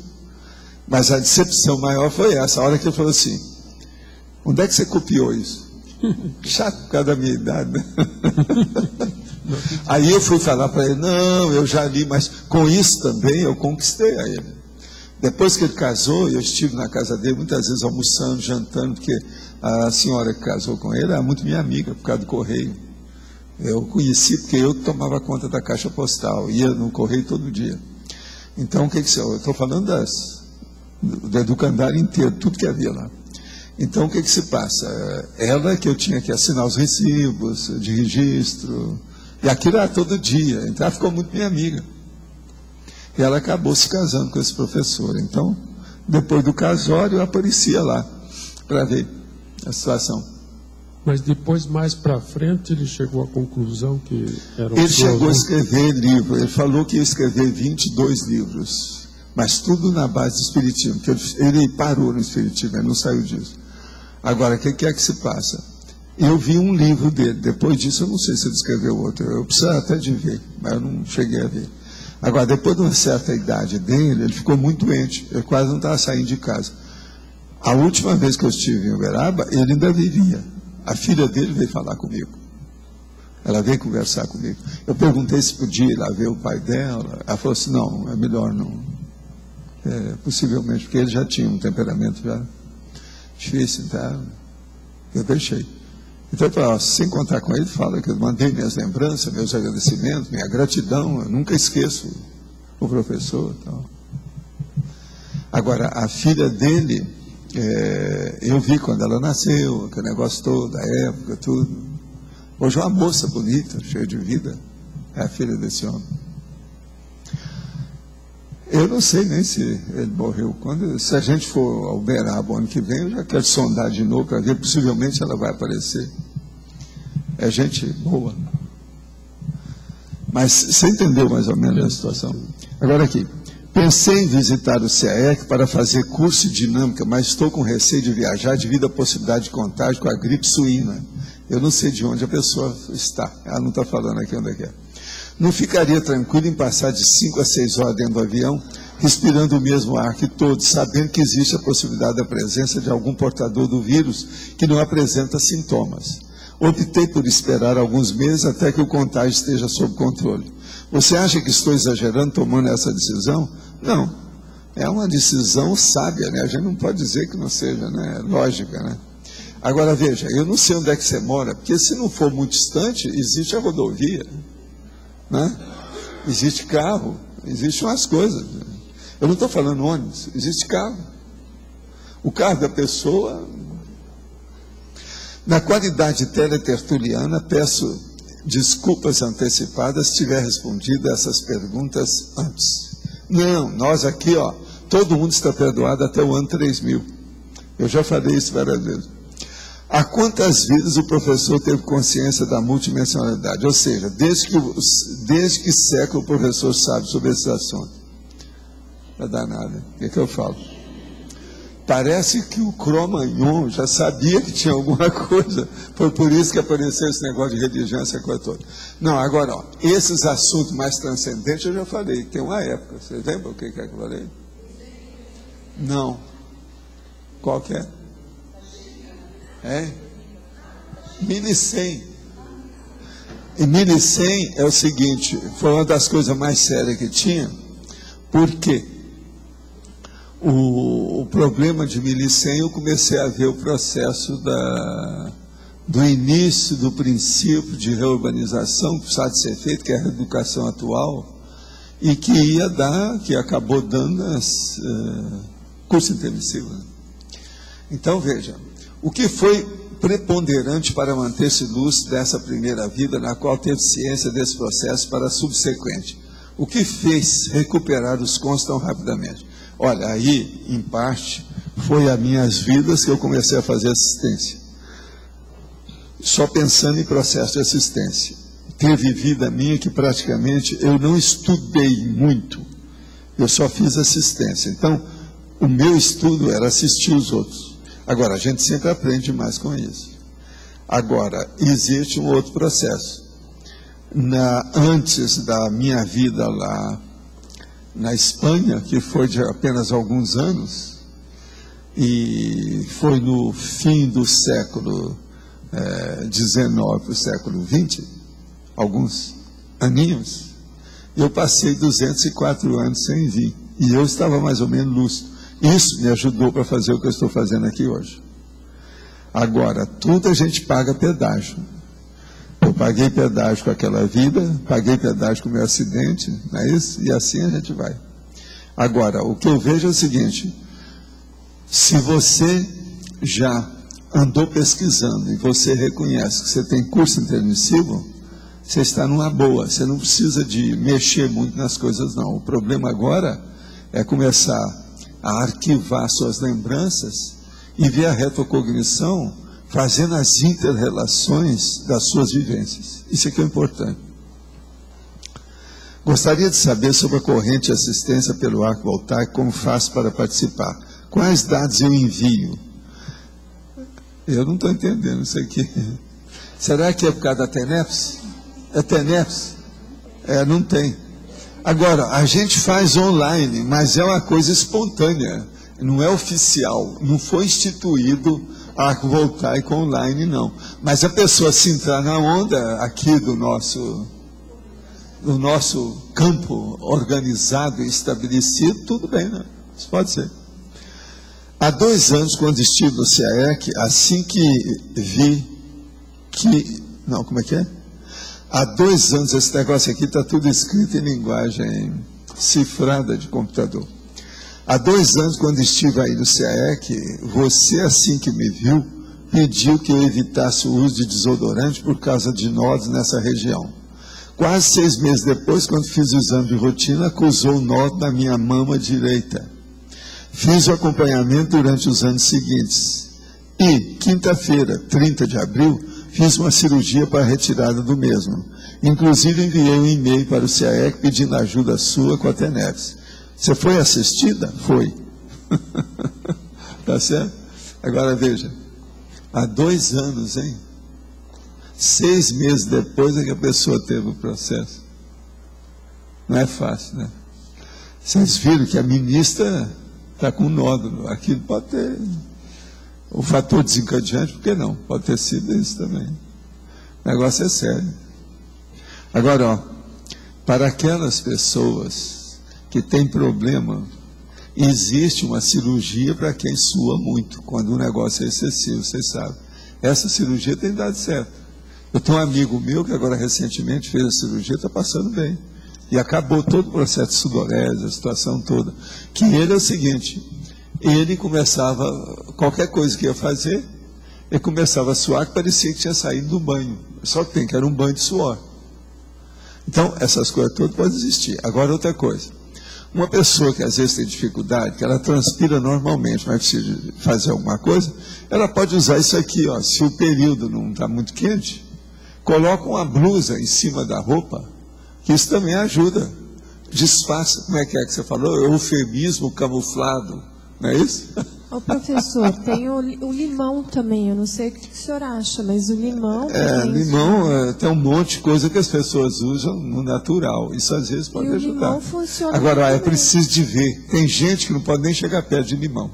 Mas a decepção maior foi essa, a hora que ele falou assim, onde é que você copiou isso? Chato por causa da minha idade, né? Aí eu fui falar para ele, não, eu já li, mas com isso também eu conquistei a ele. Depois que ele casou, eu estive na casa dele muitas vezes almoçando, jantando, porque a senhora que casou com ele era muito minha amiga, por causa do correio. Eu conheci porque eu tomava conta da caixa postal, ia no correio todo dia. Então, o que eu estou falando do educandário inteiro, tudo que havia lá. Então, o que se passa? Ela que eu tinha que assinar os recibos de registro, e aquilo era todo dia, então ela ficou muito minha amiga. E ela acabou se casando com esse professor. Então, depois do casório, eu aparecia lá para ver a situação.
Mas depois, mais para frente, ele chegou à conclusão que era um
Ele chegou a escrever livro, ele falou que ia escrever 22 livros, mas tudo na base do espiritismo, porque ele parou no espiritismo, ele não saiu disso. Agora, o que é que se passa? Eu vi um livro dele, depois disso eu não sei se ele escreveu outro, eu preciso até de ver, mas eu não cheguei a ver. Agora, depois de uma certa idade dele, ele ficou muito doente, ele quase não estava saindo de casa. A última vez que eu estive em Uberaba, ele ainda vivia. A filha dele veio falar comigo. Ela veio conversar comigo. Eu perguntei se podia ir lá ver o pai dela. Ela falou assim, não, é melhor não. Possivelmente, porque ele já tinha um temperamento já difícil, então eu deixei. Então eu falei, se encontrar com ele, fala que eu mandei minhas lembranças, meus agradecimentos, minha gratidão, eu nunca esqueço o professor. Então. Agora, a filha dele, eu vi quando ela nasceu, aquele negócio todo, a época, tudo. Hoje é uma moça bonita, cheia de vida, é a filha desse homem. Eu não sei nem se ele morreu. Se a gente for ao Uberaba ano que vem, eu já quero sondar de novo para ver, possivelmente ela vai aparecer. É gente boa. Mas você entendeu mais ou menos a situação? Agora aqui. Pensei em visitar o CAEC para fazer curso de dinâmica, mas estou com receio de viajar devido à possibilidade de contágio com a gripe suína. Eu não sei de onde a pessoa está. Ela não está falando aqui onde é que é. Não ficaria tranquilo em passar de 5 a 6 horas dentro do avião, respirando o mesmo ar que todos, sabendo que existe a possibilidade da presença de algum portador do vírus que não apresenta sintomas. Optei por esperar alguns meses até que o contágio esteja sob controle. Você acha que estou exagerando tomando essa decisão? Não. É uma decisão sábia, né? A gente não pode dizer que não seja, né? Lógica, né? Agora, veja, eu não sei onde é que você mora, porque se não for muito distante, existe a rodovia, né? Existe carro, existem umas coisas. Eu não estou falando ônibus, existe carro. O carro da pessoa... Na qualidade teletertuliana, peço desculpas antecipadas se tiver respondido essas perguntas antes. Não, nós aqui, ó, todo mundo está perdoado até o ano 3000. Eu já falei isso várias vezes. Há quantas vezes o professor teve consciência da multidimensionalidade? Ou seja, desde que século o professor sabe sobre esse assunto? Não dá nada. O que eu falo? Parece que o Cro-Magnon já sabia que tinha alguma coisa. Foi por isso que apareceu esse negócio de religião, essa coisa toda. Não, agora, ó, esses assuntos mais transcendentes eu já falei. Tem uma época. Vocês lembram o que é que eu falei? Não. Qual que é? É? 1100. E 1100 é o seguinte, foi uma das coisas mais sérias que tinha, porque o problema de 1100 eu comecei a ver o processo do início do princípio de reurbanização que precisava de ser feito, que é a reeducação atual, e que acabou dando curso intermissivo. Então veja, o que foi preponderante para manter-se luz dessa primeira vida, na qual teve ciência desse processo para a subsequente? O que fez recuperar os cons tão rapidamente? Olha, aí, em parte, foi as minhas vidas que eu comecei a fazer assistência. Só pensando em processo de assistência. Teve vida minha que praticamente eu não estudei muito. Eu só fiz assistência. Então, o meu estudo era assistir os outros. Agora, a gente sempre aprende mais com isso. Agora, existe um outro processo. Antes da minha vida lá na Espanha, que foi de apenas alguns anos, e foi no fim do século XIX, do século XX, alguns aninhos, eu passei 204 anos sem vir, e eu estava mais ou menos lúcido. Isso me ajudou para fazer o que eu estou fazendo aqui hoje. Agora, tudo a gente paga pedágio. Eu paguei pedágio com aquela vida, paguei pedágio com o meu acidente, não é isso? E assim a gente vai. Agora, o que eu vejo é o seguinte, se você já andou pesquisando e você reconhece que você tem curso intermissivo, você está numa boa, você não precisa de mexer muito nas coisas não. O problema agora é começar a arquivar suas lembranças e ver a retrocognição fazendo as inter-relações das suas vivências. Isso aqui é importante. Gostaria de saber sobre a corrente de assistência pelo arco voltaico, como faço para participar. Quais dados eu envio? Eu não estou entendendo isso aqui. Será que é por causa da TENEPS? É TENEPS? Não tem. Agora, a gente faz online, mas é uma coisa espontânea, não é oficial, não foi instituído arco voltaico online, não. Mas a pessoa se entrar na onda aqui do nosso campo organizado e estabelecido, tudo bem, né? Isso pode ser. Há 2 anos, quando estive no CAEC, assim que vi que... Não, como é que é? Há 2 anos, esse negócio aqui está tudo escrito em linguagem cifrada de computador. Há 2 anos, quando estive aí no CAEC, você, assim que me viu, pediu que eu evitasse o uso de desodorante por causa de nódulos nessa região. Quase 6 meses depois, quando fiz o exame de rotina, acusou o nódulo na minha mama direita. Fiz o acompanhamento durante os anos seguintes. E, quinta-feira, 30 de abril, fiz uma cirurgia para a retirada do mesmo. Inclusive, enviei um e-mail para o CAEC pedindo ajuda sua com a TENEPS. Você foi assistida? Foi. Tá certo? Agora, veja. Há 2 anos, hein? 6 meses depois é que a pessoa teve o processo. Não é fácil, né? Vocês viram que a ministra está com um nódulo. Aqui pode ter... O fator desencadeante, por que não? Pode ter sido isso também. O negócio é sério. Agora, ó, para aquelas pessoas que têm problema, existe uma cirurgia para quem sua muito, quando o negócio é excessivo, vocês sabem. Essa cirurgia tem dado certo. Eu tenho um amigo meu que agora recentemente fez a cirurgia, está passando bem. E acabou todo o processo de sudorese, a situação toda. Que ele é o seguinte... Ele começava, qualquer coisa que ia fazer, ele começava a suar, que parecia que tinha saído do banho. Só que era um banho de suor. Então, essas coisas todas podem existir. Agora, outra coisa. Uma pessoa que às vezes tem dificuldade, que ela transpira normalmente, mas precisa fazer alguma coisa, ela pode usar isso aqui, ó, se o período não está muito quente, coloca uma blusa em cima da roupa, que isso também ajuda. Disfarça, como é que você falou? Eufemismo camuflado, não é isso?
Ô, professor, tem o limão também, eu não sei o que o senhor acha, mas o limão...
Limão tem um monte de coisa que as pessoas usam no natural, isso às vezes pode ajudar.
O limão funciona.
Agora, é preciso de ver, tem gente que não pode nem chegar perto de limão.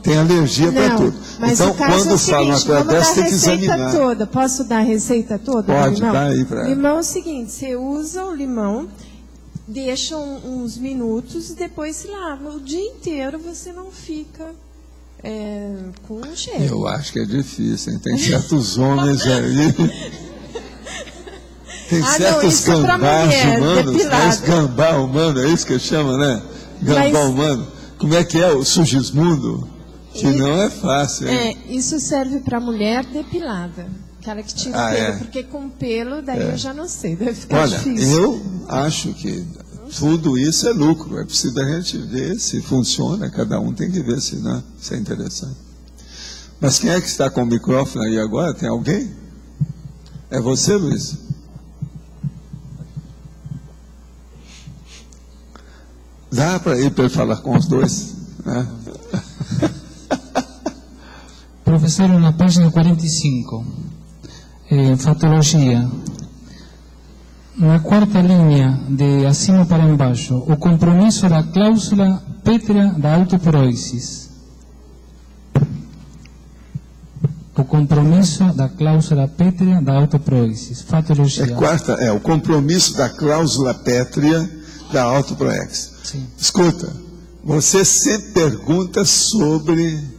Tem alergia para tudo. Então, quando fala uma coisa dessa, tem que examinar.
Toda. Posso dar a receita toda?
Pode, dá aí para ela.
Limão é o seguinte, você usa o limão, deixa uns minutos e depois se lava. O dia inteiro você não fica com cheiro.
Eu acho que é difícil, hein? Tem certos homens aí. Tem certos gambás humanos. Mas gambá humano, é isso que chama, né? Gambá humano. Como é que é? O Sugismundo? Que não é fácil.
Isso serve para mulher depilada. Aquela que tira o pelo, porque com pelo, daí eu já não sei, deve ficar difícil. Eu acho que tudo isso é lucro. É preciso a gente ver se funciona, cada um tem que ver se não. Isso é interessante. Mas quem é que está com o microfone aí agora? Tem alguém? É você, Luiz? Dá para ir para ele falar com os dois, né?
Professor, na página 45, fatologia, na quarta linha, de acima para embaixo, o compromisso da cláusula pétrea da autoproisis. O compromisso da cláusula pétrea da autoproisis, fatologia.
O compromisso da cláusula pétrea da autoproex. Escuta, você sempre pergunta sobre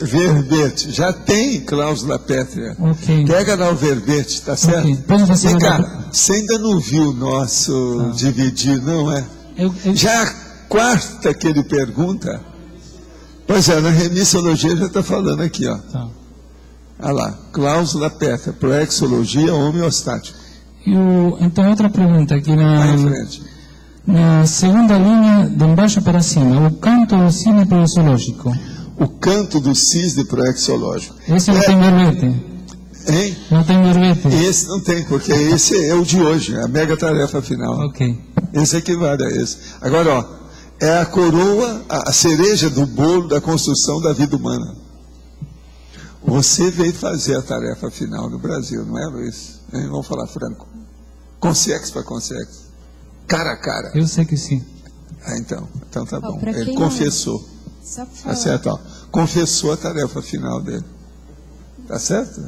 verbete. Já tem cláusula pétrea. Pega lá o verbete, tá certo? Vem cá, você ainda não viu o nosso dividir, não é? Já a quarta que ele pergunta, pois é, na remissologia já está falando aqui, ó. Olha lá, cláusula pétrea, proexologia homeostática.
Então, outra pergunta aqui
Vai em frente.
Na segunda linha, de embaixo para cima, o canto do cisne proexológico.
O canto do cisne proexológico.
Esse não tem verbete?
Hein?
Não tem verbete?
Esse não tem, porque esse é o de hoje, a mega tarefa final.
Ok.
Esse equivale a esse. Agora, ó, é a coroa, a cereja do bolo da construção da vida humana. Você veio fazer a tarefa final no Brasil, não é, Luiz? Vamos falar franco. Consciência para consciência. Cara a cara.
Eu sei que sim.
Então tá bom. Ele confessou. Tá certo, ó. Confessou a tarefa final dele. Tá certo?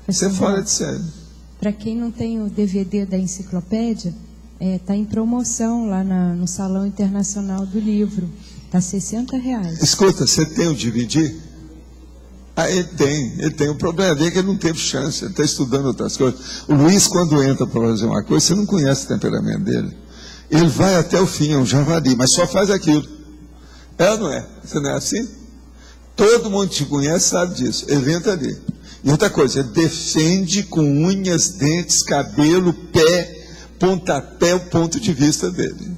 Isso é fora de série.
Para quem não tem o DVD da enciclopédia, tá em promoção lá no Salão Internacional do Livro. Tá R$60.
Escuta, você tem o DVD? Ele tem. O problema dele é que ele não teve chance, ele está estudando outras coisas. O Luiz, quando entra para fazer uma coisa, você não conhece o temperamento dele. Ele vai até o fim, é um javali, mas só faz aquilo. É ou não é? Você não é assim? Todo mundo te conhece, sabe disso. Ele entra ali. E outra coisa, ele defende com unhas, dentes, cabelo, pé, pontapé, o ponto de vista dele.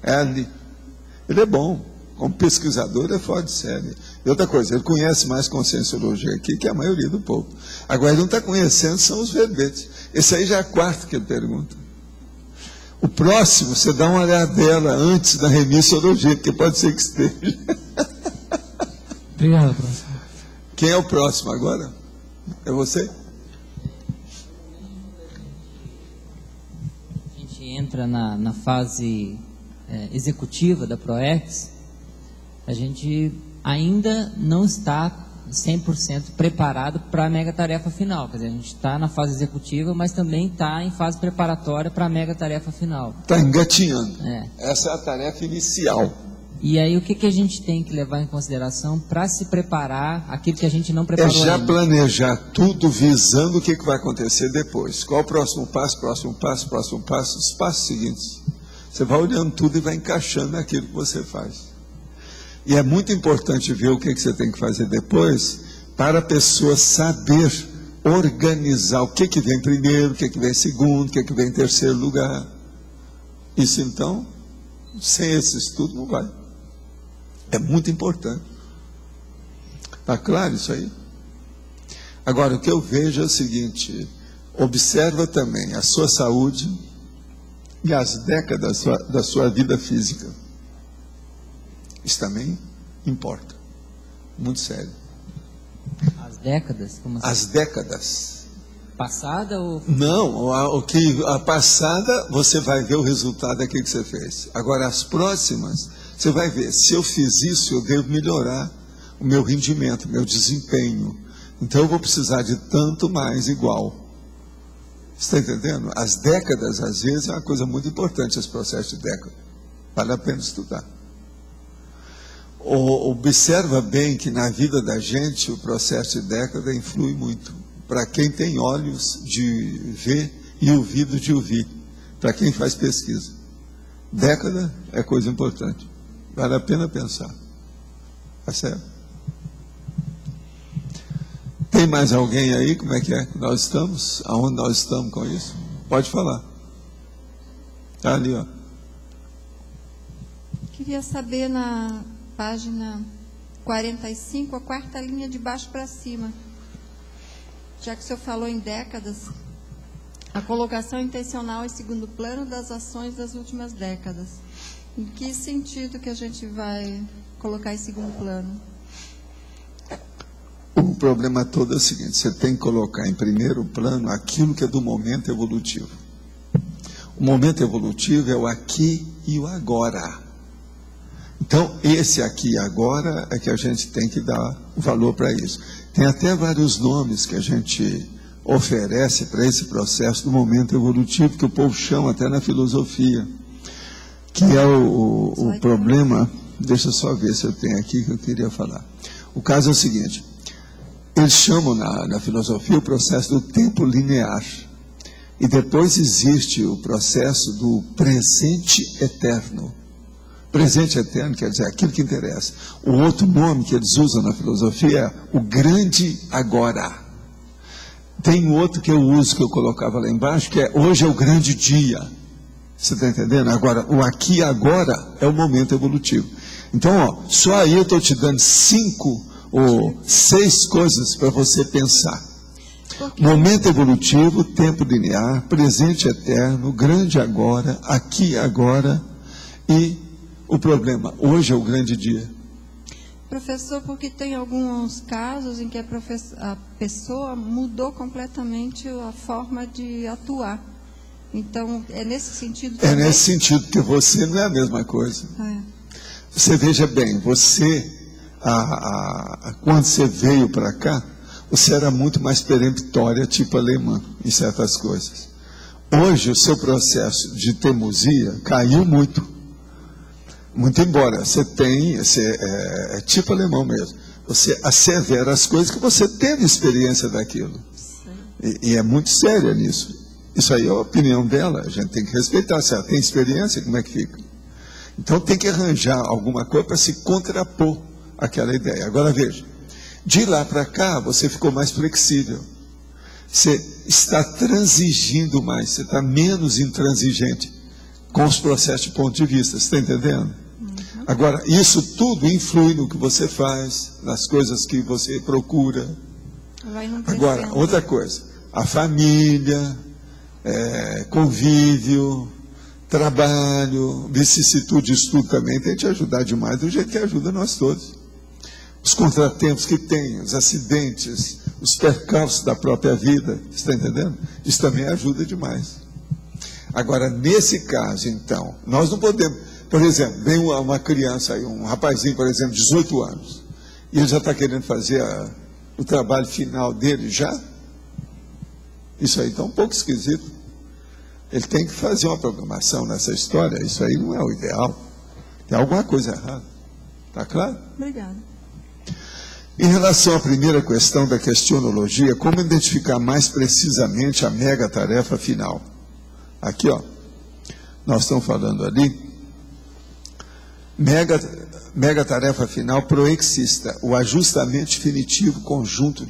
É ali. Ele é bom. Como pesquisador, é fora de série. E outra coisa, ele conhece mais conscienciologia aqui que a maioria do povo. Agora, ele não está conhecendo, são os verbetes. Esse aí já é a quarta que ele pergunta. O próximo, você dá uma olhadela antes da remissologia, porque pode ser que esteja.
Obrigado, professor.
Quem é o próximo agora? É você?
A gente entra na fase executiva da PROEX, a gente ainda não está 100% preparado para a mega tarefa final. Quer dizer, a gente está na fase executiva, mas também está em fase preparatória para a mega tarefa final.
Está engatinhando. Essa é a tarefa inicial.
E aí o que a gente tem que levar em consideração para se preparar aquilo que a gente não preparou ainda?
É já planejar tudo visando o que vai acontecer depois. Qual o próximo passo, os passos seguintes. Você vai olhando tudo e vai encaixando naquilo que você faz. E é muito importante ver o que você tem que fazer depois, para a pessoa saber organizar o que vem primeiro, o que vem segundo, o que vem em terceiro lugar. Isso, então, Sem esse estudo não vai. É muito importante. Está claro isso aí? Agora, o que eu vejo é o seguinte: observa também a sua saúde e as décadas da sua vida física. Isso também importa. Muito sério.
As décadas? Como assim?
As décadas.
Passada ou...
Não, a passada você vai ver o resultado daquilo que você fez. Agora, as próximas, você vai ver, se eu fiz isso, eu devo melhorar o meu rendimento, o meu desempenho. Então eu vou precisar de tanto mais igual. Você está entendendo? As décadas, às vezes, é uma coisa muito importante, esse processo de década. Vale a pena estudar. Observa bem que na vida da gente o processo de década influi muito. Para quem tem olhos de ver e ouvido de ouvir. Para quem faz pesquisa. Década é coisa importante. Vale a pena pensar. Tá certo? Tem mais alguém aí? Como é que nós estamos? Aonde nós estamos com isso? Pode falar. Está ali, ó.
Queria saber na página 45, a quarta linha de baixo para cima. Já que o senhor falou em décadas, a colocação intencional em segundo plano das ações das últimas décadas. Em que sentido que a gente vai colocar em segundo plano?
O problema todo é o seguinte: você tem que colocar em primeiro plano aquilo que é do momento evolutivo. O momento evolutivo é o aqui e o agora. Então, esse aqui e agora é que a gente tem que dar valor para isso. Tem até vários nomes que a gente oferece para esse processo do momento evolutivo, que o povo chama até na filosofia, que é o problema. Deixa eu só ver se eu tenho aqui que eu queria falar. O caso é o seguinte: eles chamam na filosofia o processo do tempo linear. E depois existe o processo do presente eterno. Presente eterno quer dizer aquilo que interessa. O outro nome que eles usam na filosofia é o grande agora. Tem outro que eu uso, que eu colocava lá embaixo, que é hoje é o grande dia. Você está entendendo? Agora, o aqui e agora é o momento evolutivo. Então, ó, só aí eu estou te dando 5 ou 6 coisas para você pensar. Momento evolutivo, tempo linear, presente eterno, grande agora, aqui agora e o problema. Hoje é o grande dia.
Professor, porque tem alguns casos em que a pessoa mudou completamente a forma de atuar. Então, é nesse sentido também? É
nesse sentido, porque você não é a mesma coisa. Você veja bem, você, quando você veio para cá, você era muito mais peremptória, tipo alemã, em certas coisas. Hoje, o seu processo de teimosia caiu muito. Muito embora você é tipo alemão mesmo. Você assevera as coisas que você teve experiência daquilo. E é muito séria nisso. Isso aí é a opinião dela, a gente tem que respeitar. Se ela tem experiência, como é que fica? Então tem que arranjar alguma coisa para se contrapor àquela ideia. Agora veja, de lá para cá você ficou mais flexível. Você está transigindo mais, você está menos intransigente com os processos de ponto de vista, você está entendendo? Agora, isso tudo influi no que você faz, nas coisas que você procura. Agora, outra coisa, a família, convívio, trabalho, vicissitude, estudo também tem que te ajudar demais, do jeito que ajuda nós todos. Os contratempos que tem, os acidentes, os percalços da própria vida, você está entendendo? Isso também ajuda demais. Agora, nesse caso, então, nós não podemos... Por exemplo, vem uma criança aí, um rapazinho, por exemplo, 18 anos, e ele já está querendo fazer o trabalho final dele já? Isso aí está um pouco esquisito. Ele tem que fazer uma programação nessa história, isso aí não é o ideal. Tem alguma coisa errada. Está claro?
Obrigada.
Em relação à primeira questão da questionologia, como identificar mais precisamente a mega tarefa final? Aqui, ó, nós estamos falando ali, mega tarefa final proexista, o ajustamento definitivo conjunto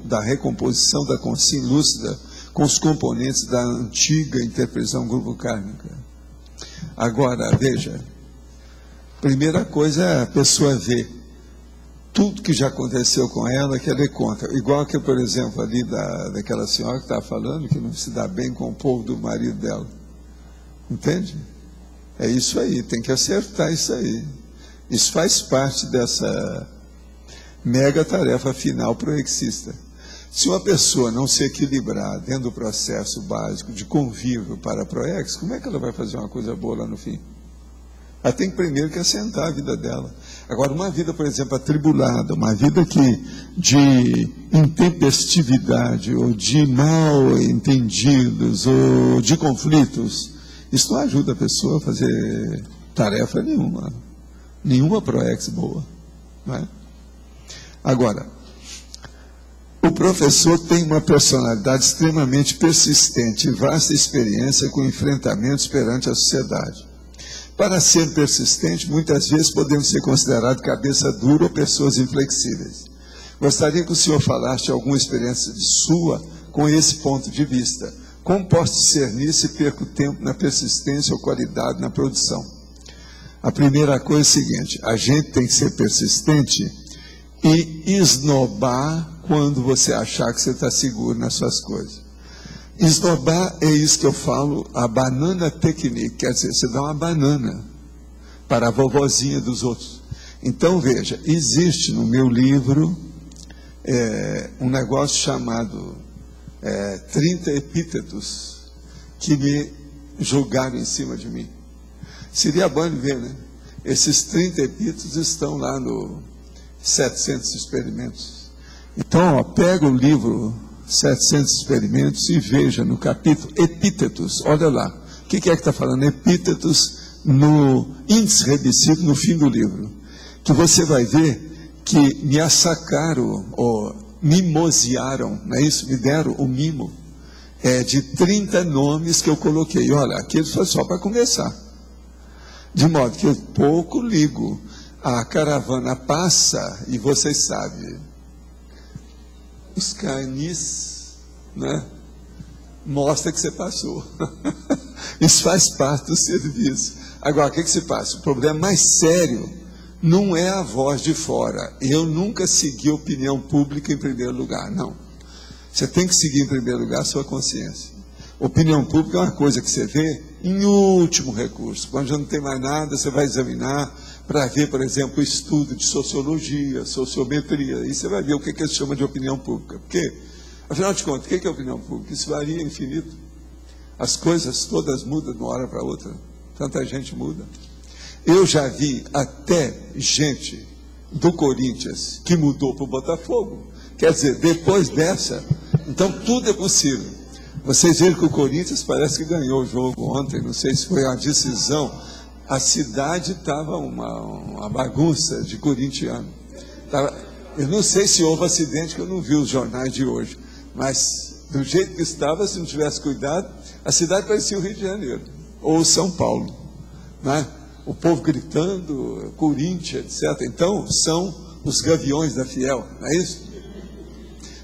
da recomposição da consciência lúcida com os componentes da antiga interpretação grupo kármica. Agora, veja, Primeira coisa é a pessoa ver tudo que já aconteceu com ela, que ela é contra. Igual que, por exemplo, ali daquela senhora que estava falando, que não se dá bem com o povo do marido dela. Entende? É isso aí, tem que acertar isso aí. Isso faz parte dessa mega tarefa final proexista. Se uma pessoa não se equilibrar dentro do processo básico de convívio para a proex, como é que ela vai fazer uma coisa boa lá no fim? Ela tem primeiro que assentar a vida dela. Agora, uma vida, por exemplo, atribulada, uma vida de intempestividade, ou de mal entendidos, ou de conflitos, isso não ajuda a pessoa a fazer tarefa nenhuma. Nenhuma proex boa. Não é? Agora, o professor tem uma personalidade extremamente persistente e vasta experiência com enfrentamentos perante a sociedade. Para ser persistente, muitas vezes podemos ser considerados cabeça dura ou pessoas inflexíveis. Gostaria que o senhor falasse de alguma experiência sua com esse ponto de vista. Como posso discernir se perco tempo na persistência ou qualidade na produção? A primeira coisa é a seguinte: a gente tem que ser persistente e esnobar quando você achar que você está seguro nas suas coisas. Esnobar é isso que eu falo, a banana technique, quer dizer, você dá uma banana para a vovozinha dos outros. Então, veja, existe no meu livro um negócio chamado 30 epítetos que me julgaram em cima de mim. Seria bom ver, né? Esses 30 epítetos estão lá no 700 experimentos. Então, pega o livro 700 experimentos e veja no capítulo epítetos, olha lá, o que é que está falando? Epítetos no índice rebicido no fim do livro, que você vai ver que me assacaram, ou mimosearam, não é isso? Me deram o mimo de 30 nomes que eu coloquei. Olha, aquilo foi só para começar. De modo que eu pouco ligo. A caravana passa e vocês sabem, os canis, né, mostra que você passou. Isso faz parte do serviço. Agora, o que se passa? O problema mais sério não é a voz de fora. Eu nunca segui a opinião pública em primeiro lugar, não. Você tem que seguir em primeiro lugar a sua consciência. Opinião pública é uma coisa que você vê em último recurso. Quando já não tem mais nada, você vai examinar para ver, por exemplo, o estudo de sociologia, sociometria. Aí você vai ver o que eles chamam de opinião pública. Porque, afinal de contas, o que é opinião pública? Isso varia infinito. As coisas todas mudam de uma hora para outra. Tanta gente muda. Eu já vi até gente do Corinthians que mudou para o Botafogo. Quer dizer, depois dessa, então tudo é possível. Vocês viram que o Corinthians parece que ganhou o jogo ontem, não sei se foi uma decisão. A cidade estava uma bagunça de corintiano. Eu não sei se houve acidente, que eu não vi os jornais de hoje, mas do jeito que estava, se não tivesse cuidado, a cidade parecia o Rio de Janeiro, ou São Paulo, né? O povo gritando, Corinthians, etc. Então, são os gaviões da Fiel, não é isso?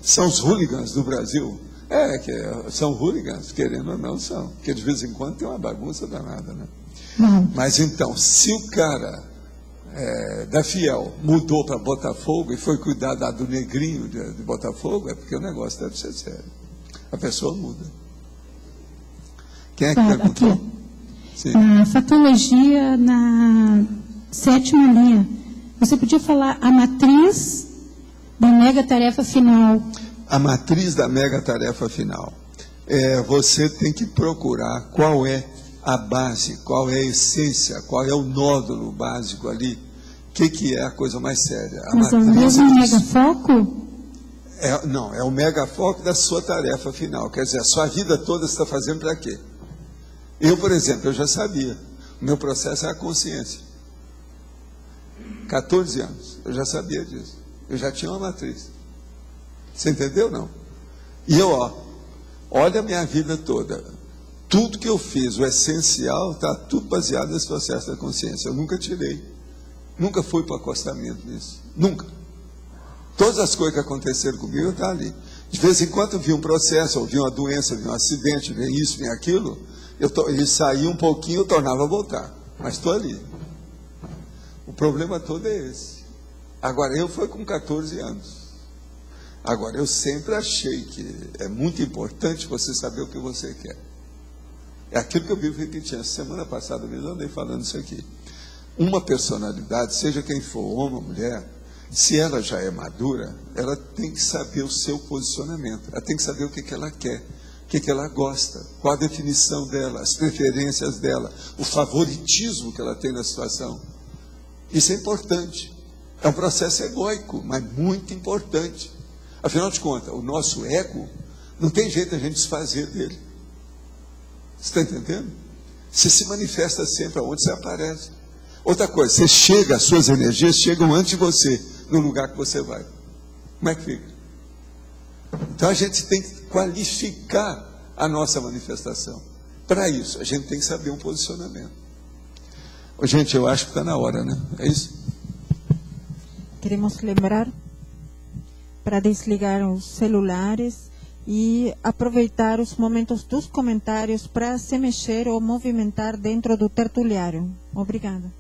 São os hooligans do Brasil. São hooligans, querendo ou não, são. Porque de vez em quando tem uma bagunça danada, né? Mas então, se o cara da Fiel mudou para Botafogo e foi cuidar do negrinho de Botafogo, é porque o negócio deve ser sério. A pessoa muda. Quem é que perguntou?
A fatologia na 7ª linha. Você podia falar a matriz da mega tarefa final?
A matriz da mega tarefa final. Você tem que procurar qual é a base, qual é a essência, qual é o nódulo básico ali, o que é a coisa mais séria.
Mas é o mesmo megafoco?
Não, é o megafoco da sua tarefa final. Quer dizer, a sua vida toda você está fazendo para quê? Eu, por exemplo, eu já sabia. O meu processo é a consciência. 14 anos, eu já sabia disso. Eu já tinha uma matriz. Você entendeu, não? E eu, olha a minha vida toda. Tudo que eu fiz, o essencial, está tudo baseado nesse processo da consciência. Eu nunca tirei. Nunca fui para o acostamento nisso. Nunca. Todas as coisas que aconteceram comigo, estão ali. De vez em quando eu vi um processo, ou vi uma doença, vi um acidente, vi isso, vi aquilo, ele saía um pouquinho, eu tornava a voltar. Mas estou ali. O problema todo é esse. Agora, eu fui com 14 anos. Agora, eu sempre achei que é muito importante você saber o que você quer. É aquilo que eu vivo repetindo. Semana passada mesmo eu andei falando isso aqui. Uma personalidade, seja quem for, homem ou mulher, se ela já é madura, ela tem que saber o seu posicionamento. Ela tem que saber o que ela quer, o que ela gosta, qual a definição dela, as preferências dela, o favoritismo que ela tem na situação. Isso é importante. É um processo egóico, mas muito importante. Afinal de contas, o nosso ego, não tem jeito de a gente desfazer dele. Você está entendendo? Você se manifesta sempre aonde você aparece. Outra coisa, você chega, as suas energias chegam antes de você, no lugar que você vai. Como é que fica? Então a gente tem que qualificar a nossa manifestação. Para isso, a gente tem que saber um posicionamento. Ô, gente, eu acho que está na hora, né? É isso?
Queremos lembrar para desligar os celulares e aproveitar os momentos dos comentários para se mexer ou movimentar dentro do tertuliário. Obrigada.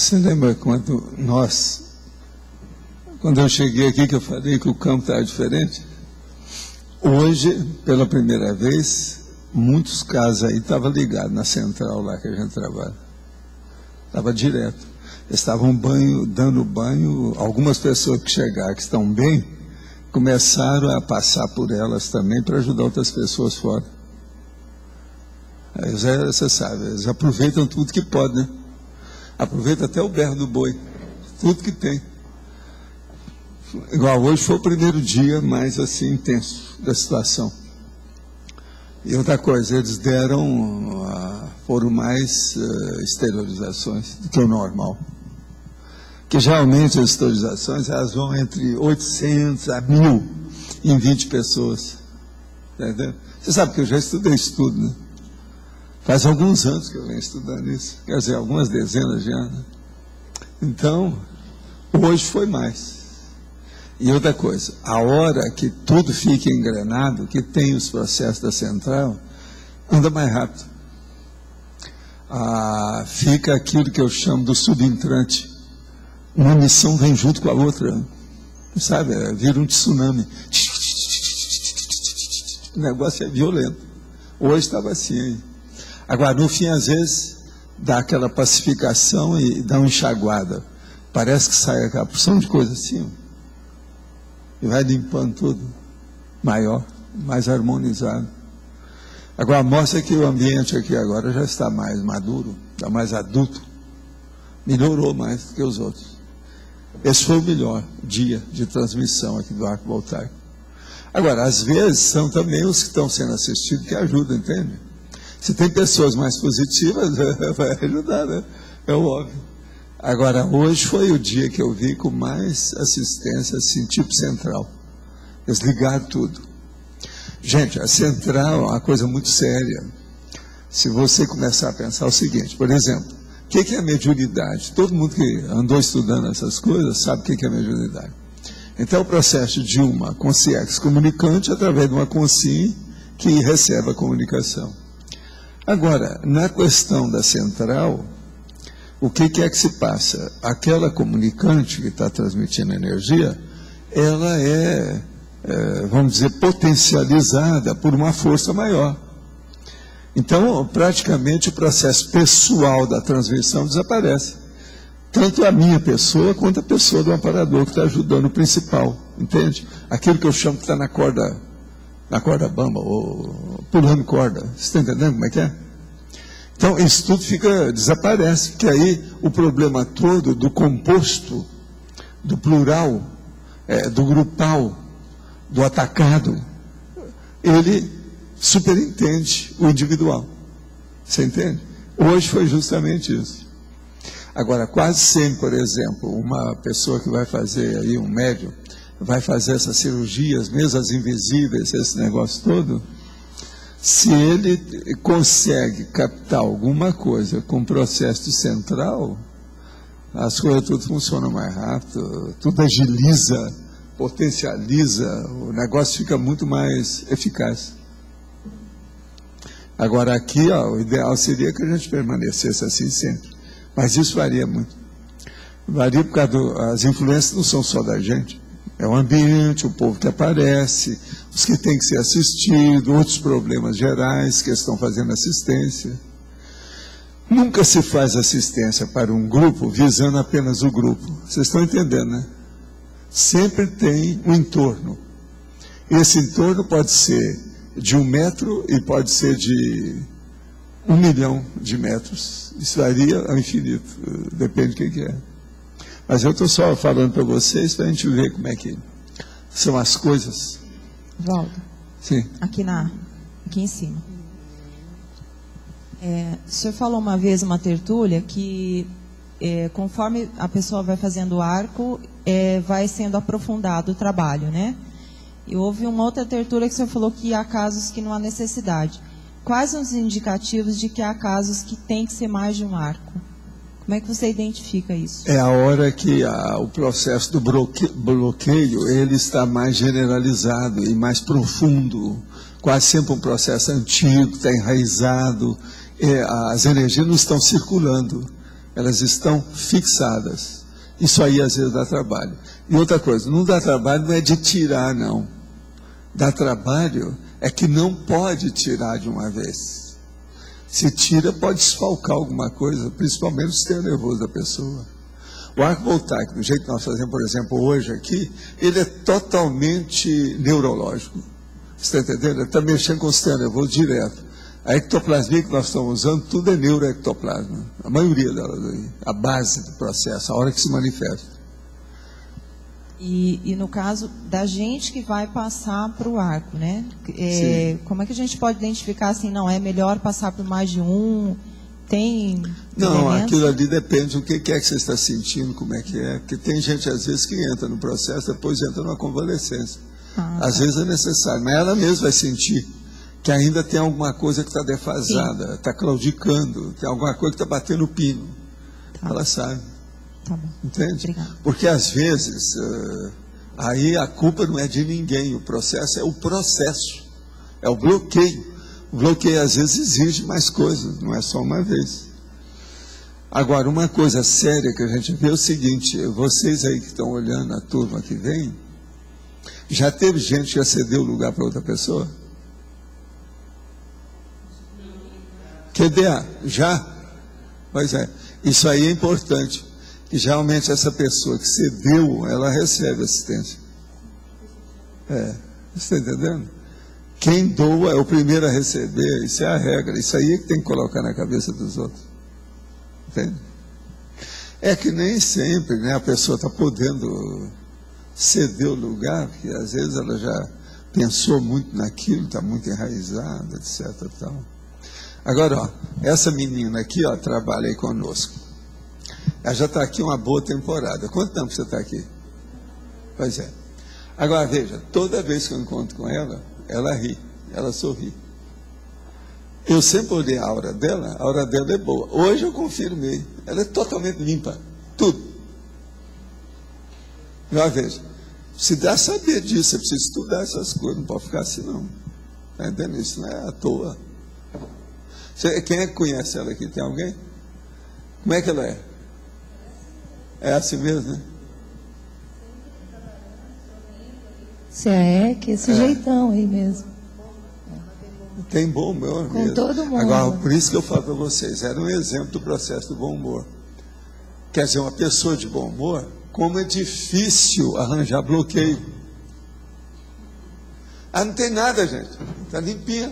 Você lembra quando eu cheguei aqui que eu falei que o campo estava diferente? Hoje, pela primeira vez, muitos casos aí estavam ligados na central lá que a gente trabalha. Estava direto. Eles estavam dando banho, algumas pessoas que chegaram, que estão bem, começaram a passar por elas também para ajudar outras pessoas fora. Aí, você sabe, eles aproveitam tudo que pode, né? Aproveita até o berro do boi, tudo que tem. Igual hoje foi o primeiro dia mais assim intenso da situação. E outra coisa, eles foram mais esterilizações do que o normal. Que geralmente as esterilizações elas vão entre 800 a 1000 em 20 pessoas. Entendeu? Você sabe que eu já estudei isso tudo, né? Faz alguns anos que eu venho estudando isso, quer dizer, algumas dezenas de anos. Então, hoje foi mais. E outra coisa, a hora que tudo fica engrenado, que tem os processos da central, anda mais rápido. Fica aquilo que eu chamo do subentrante. Uma missão vem junto com a outra, sabe? Vira um tsunami. O negócio é violento. Hoje estava assim, hein? Agora, no fim, às vezes, dá aquela pacificação e dá uma enxaguada. Parece que sai aquela porção de coisa assim, ó, e vai limpando tudo, maior, mais harmonizado. Agora, mostra que o ambiente aqui agora já está mais maduro, está mais adulto, melhorou mais do que os outros. Esse foi o melhor dia de transmissão aqui do arco voltaico. Agora, às vezes, são também os que estão sendo assistidos que ajudam, entende? Se tem pessoas mais positivas, vai ajudar, né? É óbvio. Agora, hoje foi o dia que eu vi com mais assistência, assim, tipo central. Eles ligaram tudo. Gente, a central é uma coisa muito séria. Se você começar a pensar o seguinte, por exemplo, o que é a mediunidade? Todo mundo que andou estudando essas coisas sabe o que é a mediunidade. Então, é o processo de uma consciência comunicante através de uma consciência que recebe a comunicação. Agora, na questão da central, o que é que se passa? Aquela comunicante que está transmitindo energia, ela vamos dizer, potencializada por uma força maior. Então, praticamente, o processo pessoal da transmissão desaparece. Tanto a minha pessoa, quanto a pessoa do amparador que está ajudando o principal, entende? Aquilo que eu chamo que está na corda bamba, ou pulando corda. Você está entendendo como é que é? Então, isso tudo desaparece, porque aí o problema todo do composto, do plural, do grupal, do atacado, ele superintende o individual. Você entende? Hoje foi justamente isso. Agora, quase sempre, por exemplo, uma pessoa que vai fazer aí, um médium, vai fazer essas cirurgias, mesmo as invisíveis, esse negócio todo, se ele consegue captar alguma coisa com o processo central, as coisas tudo funcionam mais rápido, tudo agiliza, potencializa, o negócio fica muito mais eficaz. Agora aqui, o ideal seria que a gente permanecesse assim sempre, mas isso varia muito. Varia por causa as influências não são só da gente. É o ambiente, o povo que aparece, os que têm que ser assistidos, outros problemas gerais que estão fazendo assistência. Nunca se faz assistência para um grupo visando apenas o grupo. Vocês estão entendendo, né? Sempre tem um entorno. Esse entorno pode ser de 1 metro e pode ser de 1 milhão de metros. Isso varia ao infinito, depende do que é. Mas eu estou só falando para vocês para a gente ver como é que são as coisas.
Valdo.
Sim.
Aqui em cima. O senhor falou uma vez uma tertúlia que conforme a pessoa vai fazendo o arco, vai sendo aprofundado o trabalho, né? E houve uma outra tertúlia que o senhor falou que há casos que não há necessidade. Quais são os indicativos de que há casos que tem que ser mais de um arco? Como é que você identifica isso? É a hora que o processo do bloqueio ele está mais generalizado e mais profundo. Quase sempre um processo antigo, está enraizado. As energias não estão circulando.
Elas estão fixadas. Isso aí às vezes dá trabalho. E outra coisa, não dá trabalho não é de tirar, não. Dá trabalho é que não pode tirar de uma vez. Se tira, pode desfalcar alguma coisa, principalmente o sistema nervoso da pessoa. O arco voltaico, do jeito que nós fazemos, por exemplo, hoje aqui, ele é totalmente neurológico. Você está entendendo? Ele está mexendo com o sistema nervoso direto. A ectoplasmia que nós estamos usando, tudo é neuroectoplasma. A maioria delas aí. A base do processo, a hora que se manifesta.
E no caso da gente que vai passar para o arco, né? Como é que a gente pode identificar assim, não, é melhor passar por mais de um? Tem
não, aquilo ali depende do que é que você está sentindo, como é que é. Porque tem gente, às vezes, que entra no processo, depois entra numa convalescência. Às vezes é necessário, mas ela mesma vai sentir que ainda tem alguma coisa que está defasada, está claudicando, tem alguma coisa que está batendo o pino. Ela sabe.
Tá bom.
Entende?
Obrigada.
Porque às vezes, aí a culpa não é de ninguém, o processo é o processo, é o bloqueio. O bloqueio às vezes exige mais coisas, não é só uma vez. Agora, uma coisa séria que a gente vê é o seguinte, vocês aí que estão olhando a turma que vem, já teve gente que cedeu o lugar para outra pessoa? QDA, já? Pois é, isso aí é importante, que geralmente essa pessoa que cedeu, ela recebe assistência. Você está entendendo? Quem doa é o primeiro a receber, isso é a regra, isso aí é que tem que colocar na cabeça dos outros. Entende? É que nem sempre, né, a pessoa está podendo ceder o lugar, porque às vezes ela já pensou muito naquilo, está muito enraizada, etc. Tal. Agora, ó, essa menina aqui, ó, trabalha aí conosco. Ela já está aqui uma boa temporada. Quanto tempo você está aqui? Pois é. Agora, veja, toda vez que eu encontro com ela, ela ri, ela sorri. Eu sempre olhei a aura dela é boa. Hoje eu confirmei, ela é totalmente limpa, tudo. Já veja, se dá saber disso, você precisa estudar essas coisas, não pode ficar assim não. Está entendendo? Isso não é à toa. Quem é que conhece ela aqui? Tem alguém? Como é que ela é? É assim mesmo, né?
Você é que esse jeitão aí mesmo.
Tem bom humor
com
mesmo.
Todo mundo.
Agora, por isso que eu falo para vocês, era um exemplo do processo do bom humor. Quer dizer, uma pessoa de bom humor, como é difícil arranjar bloqueio. Não tem nada, gente. Está limpinha.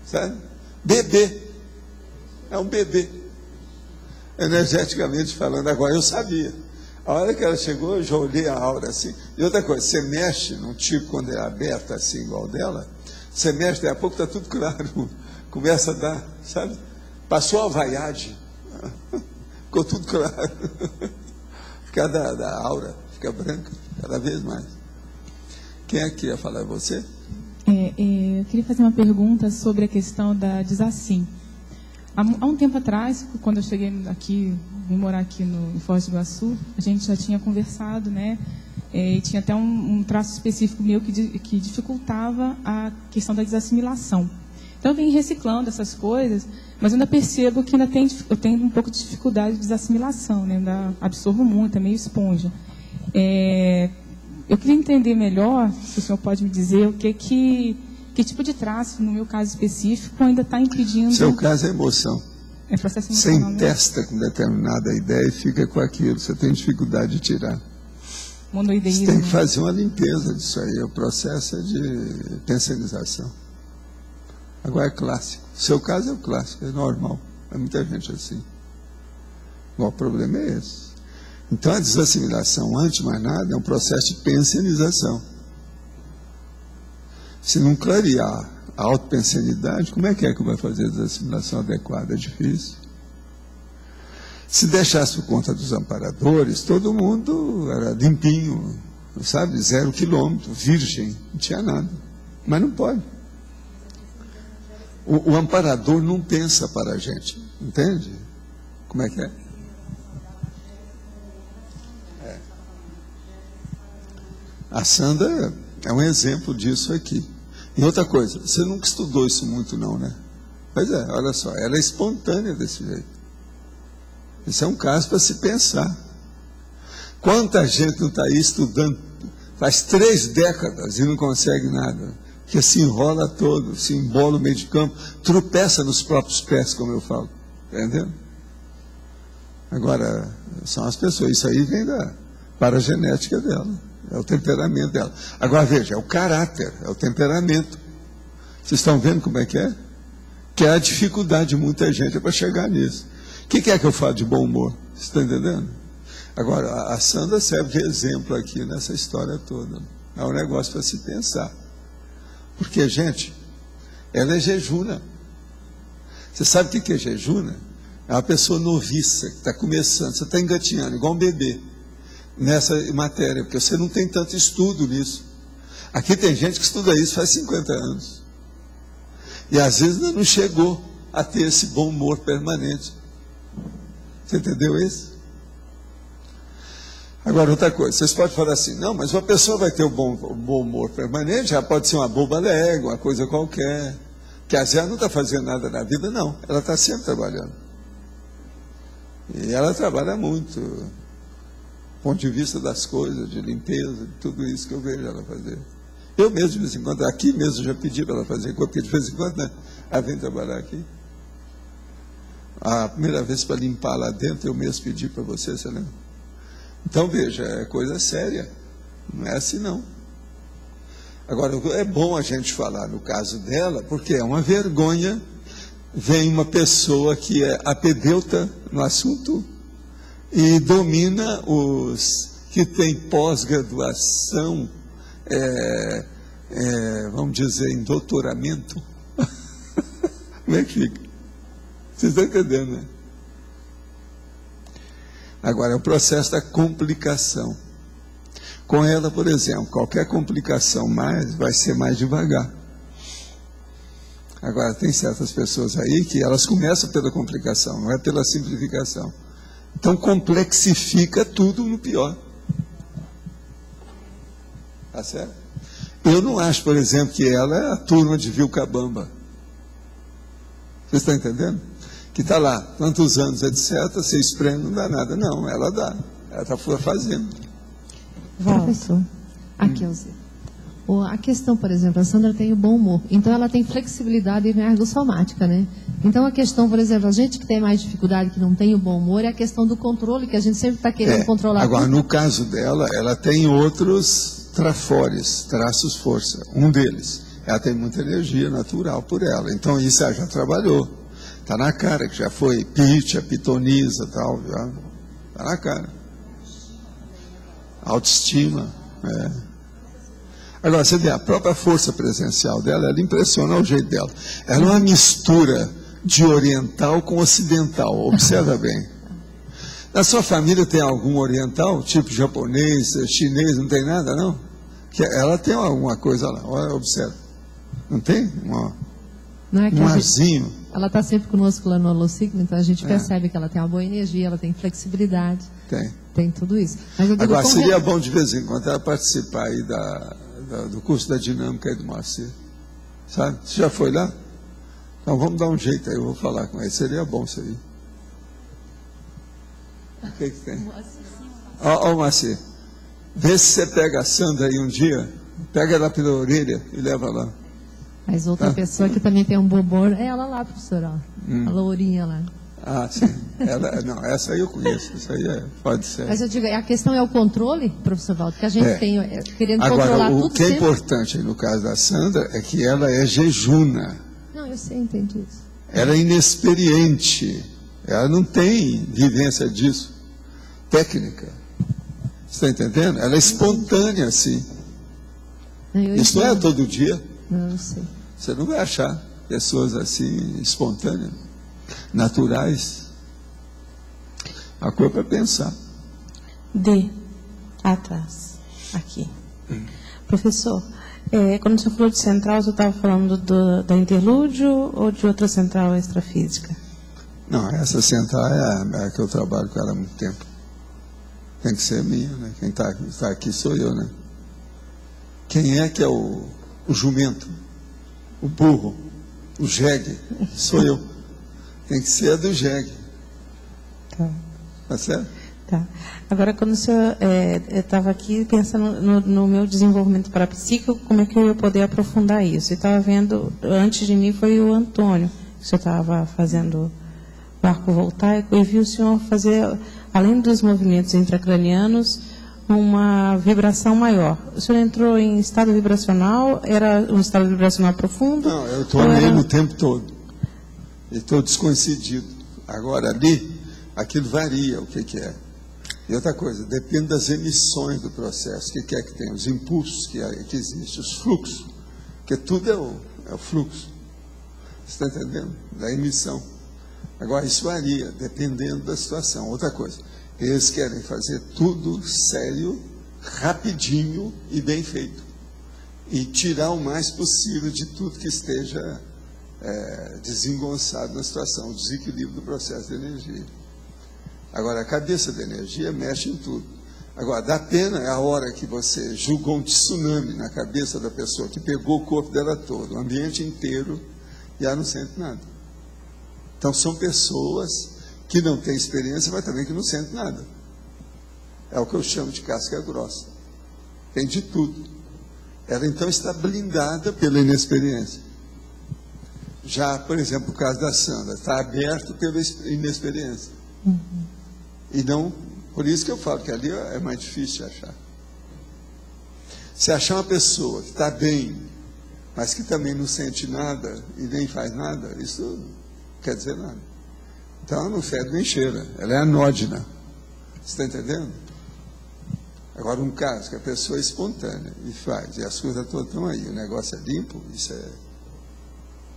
Sabe? Bebê. É um bebê. Energeticamente falando. Agora, eu sabia. A hora que ela chegou, eu já olhei a aura assim. E outra coisa, você mexe num tipo quando é aberta assim, igual dela, você mexe, daqui a pouco está tudo claro. Começa a dar, sabe? Passou a vaiagem. Ficou tudo claro. Fica da aura, fica branca, cada vez mais. Quem é que ia falar? Você?
Eu queria fazer uma pergunta sobre a questão da Desasim. Há um tempo atrás, quando eu cheguei aqui, vim morar aqui em Foz do Iguaçu, a gente já tinha conversado, né? E tinha até um traço específico meu que dificultava a questão da desassimilação. Então eu venho reciclando essas coisas, mas eu ainda percebo que eu tenho um pouco de dificuldade de desassimilação, né? Ainda absorvo muito, é meio esponja. Eu queria entender melhor, se o senhor pode me dizer, que tipo de traço, no meu caso específico, ainda está impedindo...
Seu caso é emoção.
É processo
emocional. Você testa com determinada ideia e fica com aquilo, você tem dificuldade de tirar.
Monoideísmo.
Você tem que fazer uma limpeza disso aí, o processo é de pensionização. Agora é clássico. Seu caso é o clássico, é normal. É muita gente assim. Bom, o problema é esse. Então a desassimilação, antes de mais nada, é um processo de pensionização. Se não clarear a autopensionidade, como é que vai fazer a desassimilação adequada? É difícil. Se deixasse por conta dos amparadores, todo mundo era limpinho, sabe? 0 quilômetro, virgem, não tinha nada. Mas não pode. O amparador não pensa para a gente, entende? Como é que é? A Sandra é um exemplo disso aqui. E outra coisa, você nunca estudou isso muito não, né? Pois é, olha só, ela é espontânea desse jeito. Esse é um caso para se pensar. Quanta gente não está aí estudando, faz 3 décadas e não consegue nada, que se enrola todo, se embola no meio de campo, tropeça nos próprios pés, como eu falo. Entendeu? Agora, são as pessoas, isso aí vem da paragenética dela, é o temperamento dela. Agora veja, é o caráter, é o temperamento. Vocês estão vendo como é? Que é a dificuldade de muita gente para chegar nisso. O que é que eu falo de bom humor? Vocês estão entendendo? Agora, a Sandra serve de exemplo aqui nessa história toda. É um negócio para se pensar. Porque, gente, ela é jejuna. Você sabe o que é jejuna? É uma pessoa noviça, que está começando, você está engatinhando, igual um bebê, nessa matéria, porque você não tem tanto estudo nisso. Aqui tem gente que estuda isso faz 50 anos. E às vezes ainda não chegou a ter esse bom humor permanente. Você entendeu isso? Agora, outra coisa, vocês podem falar assim, não, mas uma pessoa vai ter o bom humor permanente, já pode ser uma boba alegre, uma coisa qualquer, que às vezes ela não está fazendo nada na vida, não, ela está sempre trabalhando. E ela trabalha muito, do ponto de vista das coisas, de limpeza, de tudo isso que eu vejo ela fazer. Eu mesmo, de vez em quando, aqui mesmo já pedi para ela fazer, porque de vez em quando, né, ela vem trabalhar aqui. A primeira vez para limpar lá dentro, eu mesmo pedi para você lembra? Então, veja, é coisa séria, não é assim não. Agora, é bom a gente falar no caso dela, porque é uma vergonha, vem uma pessoa que é apedeuta no assunto e domina os que têm pós-graduação, vamos dizer, em doutoramento. Como é que fica? Vocês estão entendendo, né? Agora, é o processo da complicação. Com ela, por exemplo, qualquer complicação mais, vai ser mais devagar. Agora, tem certas pessoas aí que elas começam pela complicação, não é pela simplificação. Então, complexifica tudo no pior. Tá certo? Eu não acho, por exemplo, que ela é a turma de Vilcabamba. Vocês estão entendendo? Que está lá, tantos anos, etc., você espreme, não dá nada. Não, ela dá. Ela está fazendo.
Professor, aqui é o Zé. A questão, por exemplo, a Sandra tem o bom humor, então ela tem flexibilidade ergossomática, né? Então a questão, por exemplo, a gente que tem mais dificuldade, que não tem o bom humor, é a questão do controle, que a gente sempre está querendo controlar.
Agora,
tudo.
No caso dela, ela tem outros trafores, traços força. Um deles, ela tem muita energia natural por ela. Então isso ela já trabalhou. Está na cara que já foi pitcha, pitonisa, tal, já está na cara. Autoestima, Agora, você vê, a própria força presencial dela, ela impressiona o jeito dela. Ela é uma mistura de oriental com ocidental, observa bem. Na sua família tem algum oriental, tipo japonês, chinês, não tem nada, não? Que ela tem alguma coisa lá, olha, observa. Não tem?
Não é que
um arzinho.
Ela está sempre conosco lá no Holosigno, então a gente percebe que ela tem uma boa energia, ela tem flexibilidade. Tem tudo isso. Mas
agora, seria bom de vez em quando ela participar aí do curso da dinâmica aí do Moacir. Sabe? Você já foi lá? Então vamos dar um jeito aí, eu vou falar com ele. Seria bom isso aí. O que tem? Ó, Moacir. Vê se você pega a Sandra aí um dia, pega ela pela orelha e leva lá.
Mas outra pessoa que também tem um bom humor é ela lá, professora. A lourinha lá.
Ah, sim. Não, essa aí eu conheço. Essa aí pode ser.
Mas eu digo, a questão é o controle, professor Valdo, que a gente tem, querendo controlar tudo.
O que é importante no caso da Sandra é que ela é jejuna.
Não, eu sei, entendi isso.
Ela é inexperiente. Ela não tem vivência disso. Técnica. Você está entendendo? Ela é espontânea, assim. Isso não é todo dia.
Não, eu sei.
Você não vai achar pessoas assim, espontâneas, naturais. A coisa para pensar.
Atrás. Aqui. Professor, quando você falou de central, você estava falando da interlúdio ou de outra central extrafísica?
Não, essa central é a que eu trabalho com ela há muito tempo. Tem que ser minha, né? Quem está aqui sou eu, né? Quem é que é o jumento, o burro, o jegue? Sou eu. Tem que ser a do jegue.
Tá.
Tá certo?
Tá. Agora, quando o senhor eu estava aqui pensando no meu desenvolvimento parapsíquico, como é que eu ia poder aprofundar isso? Eu estava vendo, antes de mim foi o Antônio, que o senhor estava fazendo o arco voltaico, e vi o senhor fazer, além dos movimentos intracranianos, uma vibração maior. O senhor entrou em estado vibracional? Era um estado vibracional profundo?
Não, eu estou nele o tempo todo. Estou descoincidido. Agora, ali, aquilo varia, o que é. E outra coisa, depende das emissões do processo. O que é que tem? Os impulsos que existem, os fluxos. Porque tudo é o fluxo. Você está entendendo? Da emissão. Agora, isso varia, dependendo da situação. Outra coisa, eles querem fazer tudo sério, rapidinho e bem feito. E tirar o mais possível de tudo que esteja desengonçado na situação, o desequilíbrio do processo de energia. Agora, a cabeça da energia mexe em tudo. Agora, dá pena é a hora que você julgou um tsunami na cabeça da pessoa, que pegou o corpo dela todo, o ambiente inteiro, e ela não sente nada. Então, são pessoas que não têm experiência, mas também que não sentem nada. É o que eu chamo de casca grossa. Tem de tudo. Ela, então, está blindada pela inexperiência. Já, por exemplo, o caso da Sandra, está aberto pela inexperiência. E não, por isso que eu falo que ali é mais difícil de achar. Se achar uma pessoa que está bem, mas que também não sente nada e nem faz nada, isso não quer dizer nada. Então ela não fede nem cheira, ela é anódina. Você está entendendo? Agora, um caso que a pessoa é espontânea e faz, e as coisas todas estão aí, o negócio é limpo, isso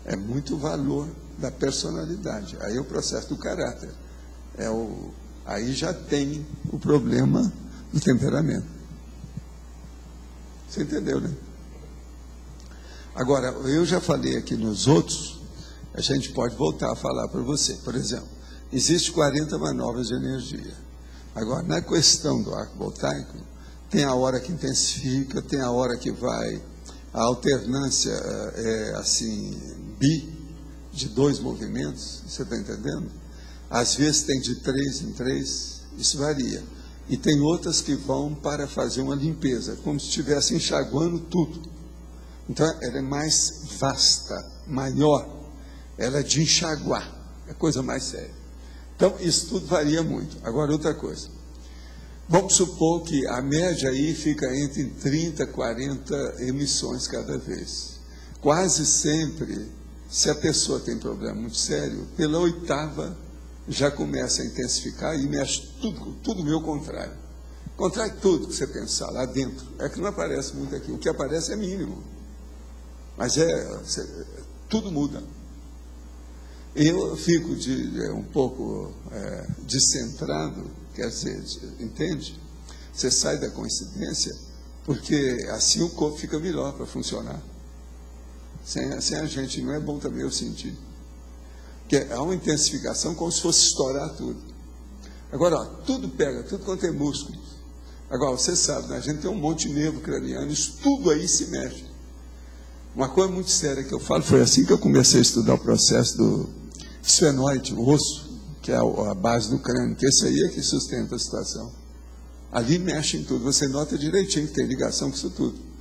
é muito valor da personalidade. Aí é o processo do caráter. Aí já tem o problema do temperamento. Você entendeu, né? Agora, eu já falei aqui nos outros, a gente pode voltar a falar para você. Por exemplo, existe 40 manobras de energia. Agora, na questão do arco voltaico, tem a hora que intensifica, tem a hora que vai, a alternância é assim, de 2 movimentos, você está entendendo? Às vezes tem de 3 em 3, isso varia. E tem outras que vão para fazer uma limpeza, como se estivesse enxaguando tudo. Então, ela é mais vasta, maior. Ela é de enxaguar, é coisa mais séria. Então, isso tudo varia muito. Agora, outra coisa. Vamos supor que a média aí fica entre 30 e 40 emissões cada vez. Quase sempre, se a pessoa tem problema muito sério, pela 8ª já começa a intensificar e mexe tudo meu contrário. Contrário de tudo que você pensar lá dentro. É que não aparece muito aqui. O que aparece é mínimo. Mas tudo muda. Eu fico um pouco descentrado, quer dizer, entende? Você sai da coincidência, porque assim o corpo fica melhor para funcionar. Sem a gente, não é bom também eu sentir. Porque há uma intensificação como se fosse estourar tudo. Agora, ó, tudo pega, tudo quanto é músculo. Agora, você sabe, né? A gente tem um monte de nervo craniano, isso tudo aí se mexe. Uma coisa muito séria que eu falo, foi assim que eu comecei a estudar o processo do esfenoide, o osso, que é a base do crânio, que esse aí é que sustenta a situação. Ali mexe em tudo, você nota direitinho que tem ligação com isso tudo.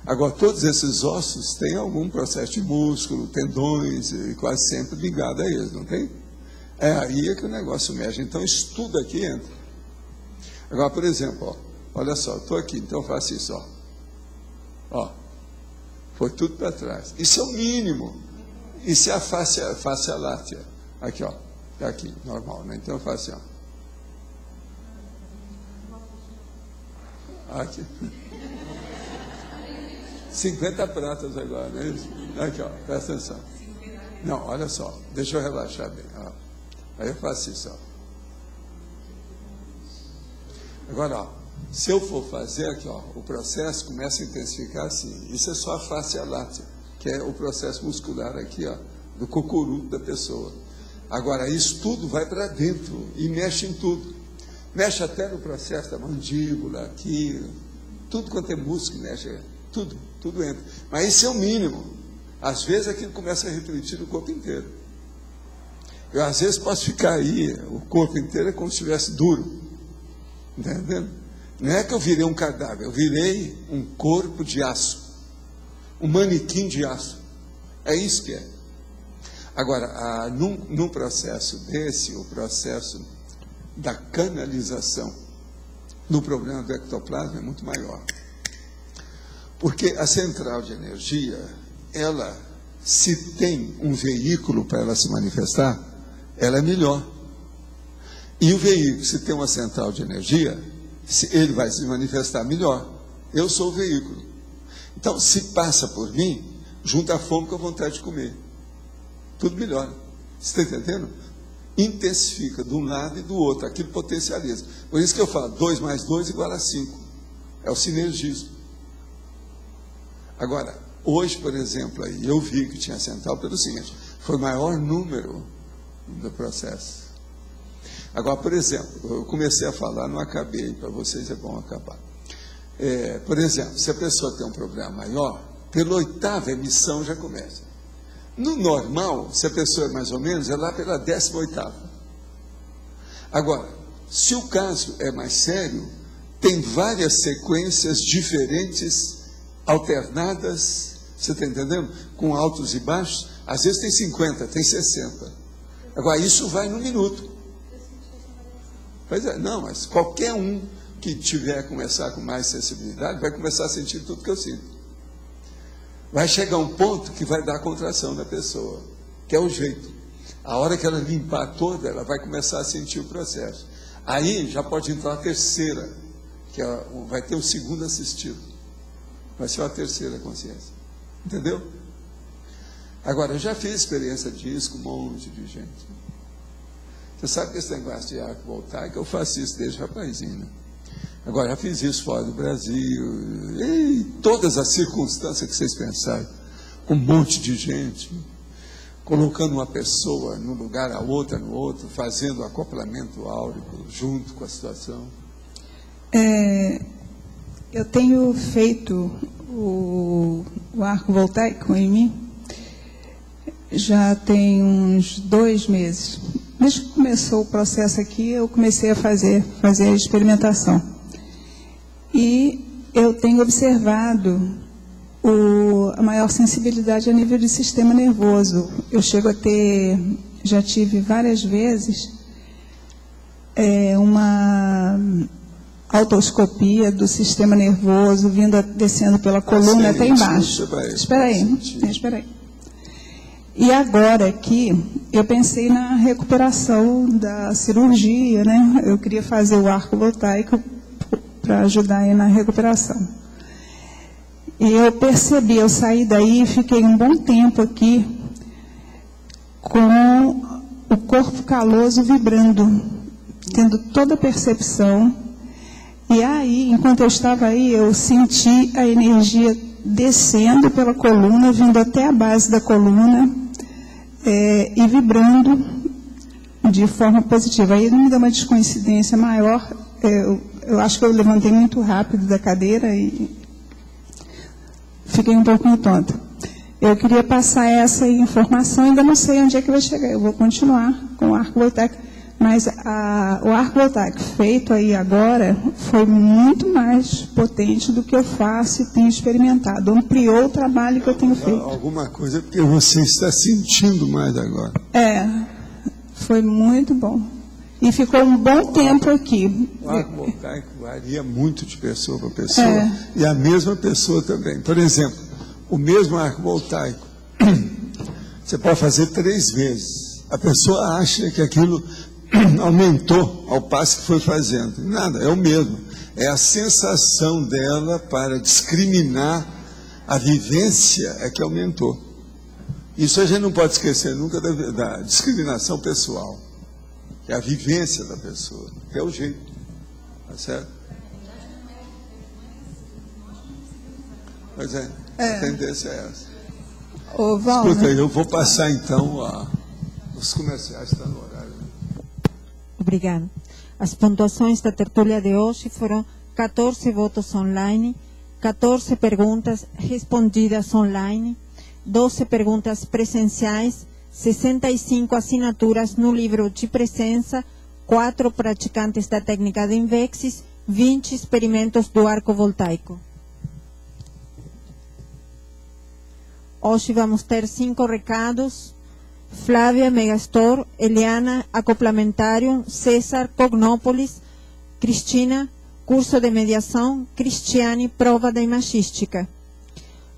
Agora, todos esses ossos têm algum processo de músculo, tendões, e quase sempre ligado a eles, não tem? É aí que o negócio mexe. Então, isso tudo aqui entra. Agora, por exemplo, ó, olha só, estou aqui, então eu faço isso, ó. Foi tudo para trás. Isso é o mínimo. Isso é a face látea. Aqui, ó. Está aqui, normal, né? Então eu faço assim, ó. Aqui. 50 pratas agora, não é isso? Aqui, ó, presta atenção. Não, olha só, deixa eu relaxar bem. Ó. Aí eu faço isso, ó. Agora, ó, se eu for fazer aqui, ó, o processo começa a intensificar assim. Isso é só a face látea, que é o processo muscular aqui, ó, do cocoruto da pessoa. Agora, isso tudo vai para dentro e mexe em tudo. Mexe até no processo da mandíbula, aqui, tudo quanto é músculo mexe, tudo entra. Mas isso é o mínimo. Às vezes aquilo começa a refletir no corpo inteiro. Eu, às vezes, posso ficar aí, o corpo inteiro é como se estivesse duro. Entendendo? Não é que eu virei um cadáver, eu virei um corpo de aço. Um manequim de aço. É isso que é. Agora, num processo desse, o processo da canalização no problema do ectoplasma é muito maior. Porque a central de energia, ela, se tem um veículo para ela se manifestar, ela é melhor. E o veículo, se tem uma central de energia, ele vai se manifestar melhor. Eu sou o veículo. Então, se passa por mim, junta a fome com a vontade de comer. Tudo melhora. Você está entendendo? Intensifica de um lado e do outro. Aquilo potencializa. Por isso que eu falo, 2 mais 2 igual a 5. É o sinergismo. Agora, hoje, por exemplo, aí, eu vi que tinha central pelo seguinte, foi o maior número do processo. Agora, por exemplo, eu comecei a falar, não acabei, para vocês é bom acabar. Por exemplo, se a pessoa tem um problema maior, pela 8ª emissão já começa. No normal, se a pessoa é mais ou menos, é lá pela 18ª. Agora, se o caso é mais sério, tem várias sequências diferentes, alternadas, você está entendendo? Com altos e baixos, às vezes tem 50, tem 60. Agora, isso vai no minuto. Pois é, não, mas qualquer um que começar com mais sensibilidade, vai começar a sentir tudo que eu sinto. Vai chegar um ponto que vai dar a contração da pessoa, que é o jeito. A hora que ela limpar toda, ela vai começar a sentir o processo. Aí já pode entrar a terceira, que vai ter o segundo assistido. Vai ser a terceira consciência. Entendeu? Agora, eu já fiz experiência disso com um monte de gente. Você sabe que esse negócio de arco voltaico, eu faço isso desde rapazinho, né? Agora, já fiz isso fora do Brasil, e todas as circunstâncias que vocês pensarem, com um monte de gente, colocando uma pessoa num lugar, a outra no outro, fazendo o acoplamento áurico junto com a situação.
Eu tenho feito o arco voltaico em mim, já tem uns 2 meses. Desde que começou o processo aqui, eu comecei a fazer a experimentação. E eu tenho observado a maior sensibilidade a nível de sistema nervoso. Eu chego a ter, já tive várias vezes, uma autoscopia do sistema nervoso, descendo pela coluna até embaixo. Espera aí. E agora aqui, eu pensei na recuperação da cirurgia, né? Eu queria fazer o arco voltaico para ajudar aí na recuperação. E eu percebi, eu saí daí e fiquei um bom tempo aqui com o corpo caloso vibrando, tendo toda a percepção. E aí, enquanto eu estava aí, eu senti a energia descendo pela coluna, vindo até a base da coluna e vibrando de forma positiva. Aí me deu uma descoincidência maior. Eu acho que eu levantei muito rápido da cadeira e fiquei um pouco tonta. Eu queria passar essa informação, ainda não sei onde é que vai chegar. Eu vou continuar com o arco voltaico, mas o arco voltaico feito aí agora foi muito mais potente do que eu faço e tenho experimentado. Ampliou o trabalho que eu tenho feito.
Alguma coisa porque você está sentindo mais agora.
Foi muito bom. E ficou um bom tempo aqui.
O arco voltaico varia muito de pessoa para pessoa, e a mesma pessoa também. Por exemplo, o mesmo arco voltaico, você pode fazer 3 vezes. A pessoa acha que aquilo aumentou ao passo que foi fazendo. Nada, é o mesmo. É a sensação dela para discriminar a vivência é que aumentou. Isso a gente não pode esquecer nunca da discriminação pessoal. É a vivência da pessoa, que é o jeito, tá certo? Pois é, a tendência é essa. Escuta aí, eu vou passar então os comerciais, está no horário.
Obrigada. As pontuações da tertúlia de hoje foram 14 votos online, 14 perguntas respondidas online, 12 perguntas presenciais, 65 assinaturas no livro de presença, 4 praticantes da técnica de Invexis, 20 experimentos do arco voltaico. Hoje vamos ter 5 recados. Flávia, Megastore, Eliana, Acoplamentário, César, Cognópolis, Cristina, curso de mediação, Cristiane, prova da imagística.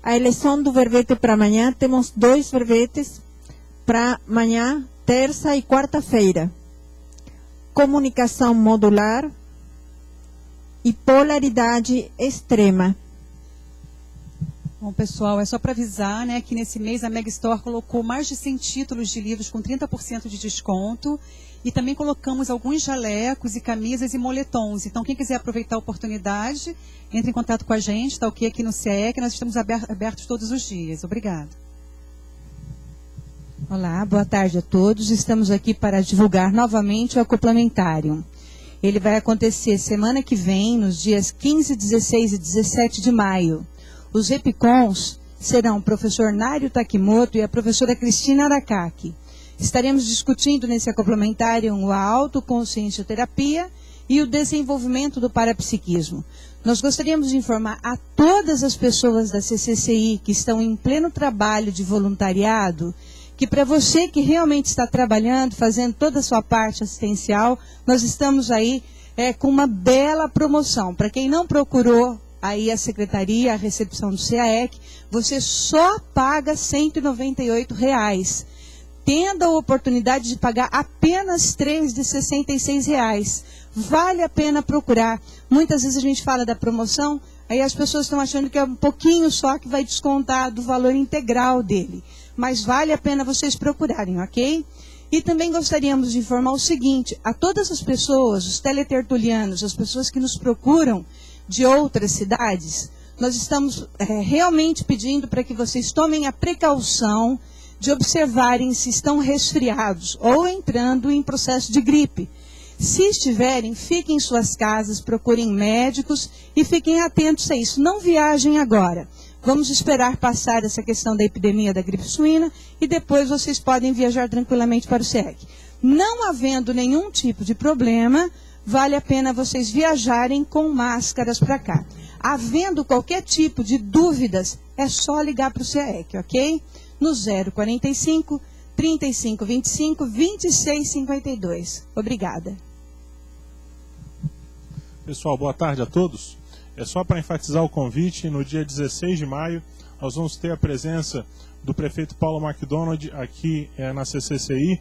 A eleição do verbete para amanhã, temos 2 verbetes para amanhã, terça e quarta-feira. Comunicação modular e polaridade extrema.
Bom, pessoal, é só para avisar, né, que nesse mês a Megastore colocou mais de 100 títulos de livros com 30% de desconto e também colocamos alguns jalecos e camisas e moletons. Então, quem quiser aproveitar a oportunidade, entre em contato com a gente, tá ok aqui no CIEC, nós estamos abertos todos os dias. Obrigada.
Olá, boa tarde a todos. Estamos aqui para divulgar novamente o Acoplamentário. Ele vai acontecer semana que vem, nos dias 15, 16 e 17 de maio. Os repicons serão o professor Nário Takimoto e a professora Cristina Arakaki. Estaremos discutindo nesse acoplamentário a autoconsciencioterapia e o desenvolvimento do parapsiquismo. Nós gostaríamos de informar a todas as pessoas da CCCI que estão em pleno trabalho de voluntariado, que para você que realmente está trabalhando, fazendo toda a sua parte assistencial, nós estamos aí com uma bela promoção. Para quem não procurou aí a secretaria, a recepção do CAEC, você só paga R$ 198, tendo a oportunidade de pagar apenas 3 de R$ 66. Vale a pena procurar. Muitas vezes a gente fala da promoção, aí as pessoas estão achando que é um pouquinho só que vai descontar do valor integral dele. Mas vale a pena vocês procurarem, ok? E também gostaríamos de informar o seguinte, a todas as pessoas, os teletertulianos, as pessoas que nos procuram de outras cidades, nós estamos realmente pedindo para que vocês tomem a precaução de observarem se estão resfriados ou entrando em processo de gripe. Se estiverem, fiquem em suas casas, procurem médicos e fiquem atentos a isso. Não viajem agora. Vamos esperar passar essa questão da epidemia da gripe suína e depois vocês podem viajar tranquilamente para o CIEC. Não havendo nenhum tipo de problema, vale a pena vocês viajarem com máscaras para cá. Havendo qualquer tipo de dúvidas, é só ligar para o CIEC, ok? No 045 3525 2652. Obrigada.
Pessoal, boa tarde a todos. É só para enfatizar o convite, no dia 16 de maio, nós vamos ter a presença do prefeito Paulo McDonald aqui na CCCI.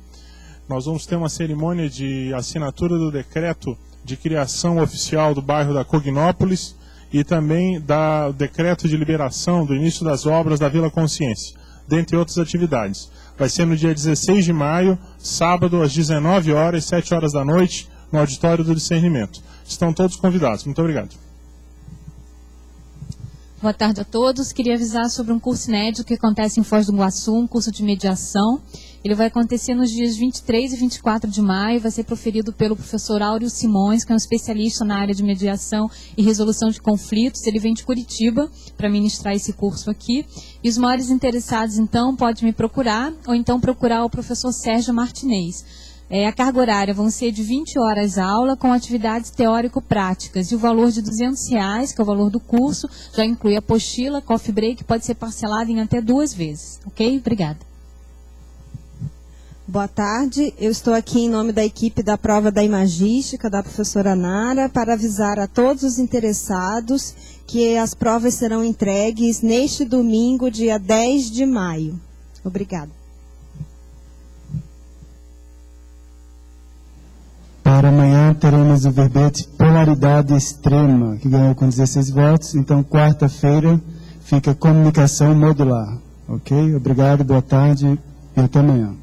Nós vamos ter uma cerimônia de assinatura do decreto de criação oficial do bairro da Cognópolis e também do decreto de liberação do início das obras da Vila Consciência, dentre outras atividades. Vai ser no dia 16 de maio, sábado, às 19 horas, 7 horas da noite, no Auditório do Discernimento. Estão todos convidados. Muito obrigado.
Boa tarde a todos. Queria avisar sobre um curso inédito que acontece em Foz do Iguaçu, um curso de mediação. Ele vai acontecer nos dias 23 e 24 de maio, vai ser proferido pelo professor Áureo Simões, que é um especialista na área de mediação e resolução de conflitos. Ele vem de Curitiba para ministrar esse curso aqui. E os maiores interessados, então, podem me procurar, ou então procurar o professor Sérgio Martinez. A carga horária vão ser de 20 horas aula, com atividades teórico-práticas. E o valor de R$ 200, que é o valor do curso, já inclui apostila, coffee break, pode ser parcelado em até 2 vezes. Ok? Obrigada.
Boa tarde, eu estou aqui em nome da equipe da prova da imagística, da professora Nara, para avisar a todos os interessados que as provas serão entregues neste domingo, dia 10 de maio. Obrigada.
Para amanhã teremos o verbete Polaridade Extrema, que ganhou com 16 votos. Então, quarta-feira, fica Comunicação Modular. Ok? Obrigado, boa tarde e até amanhã.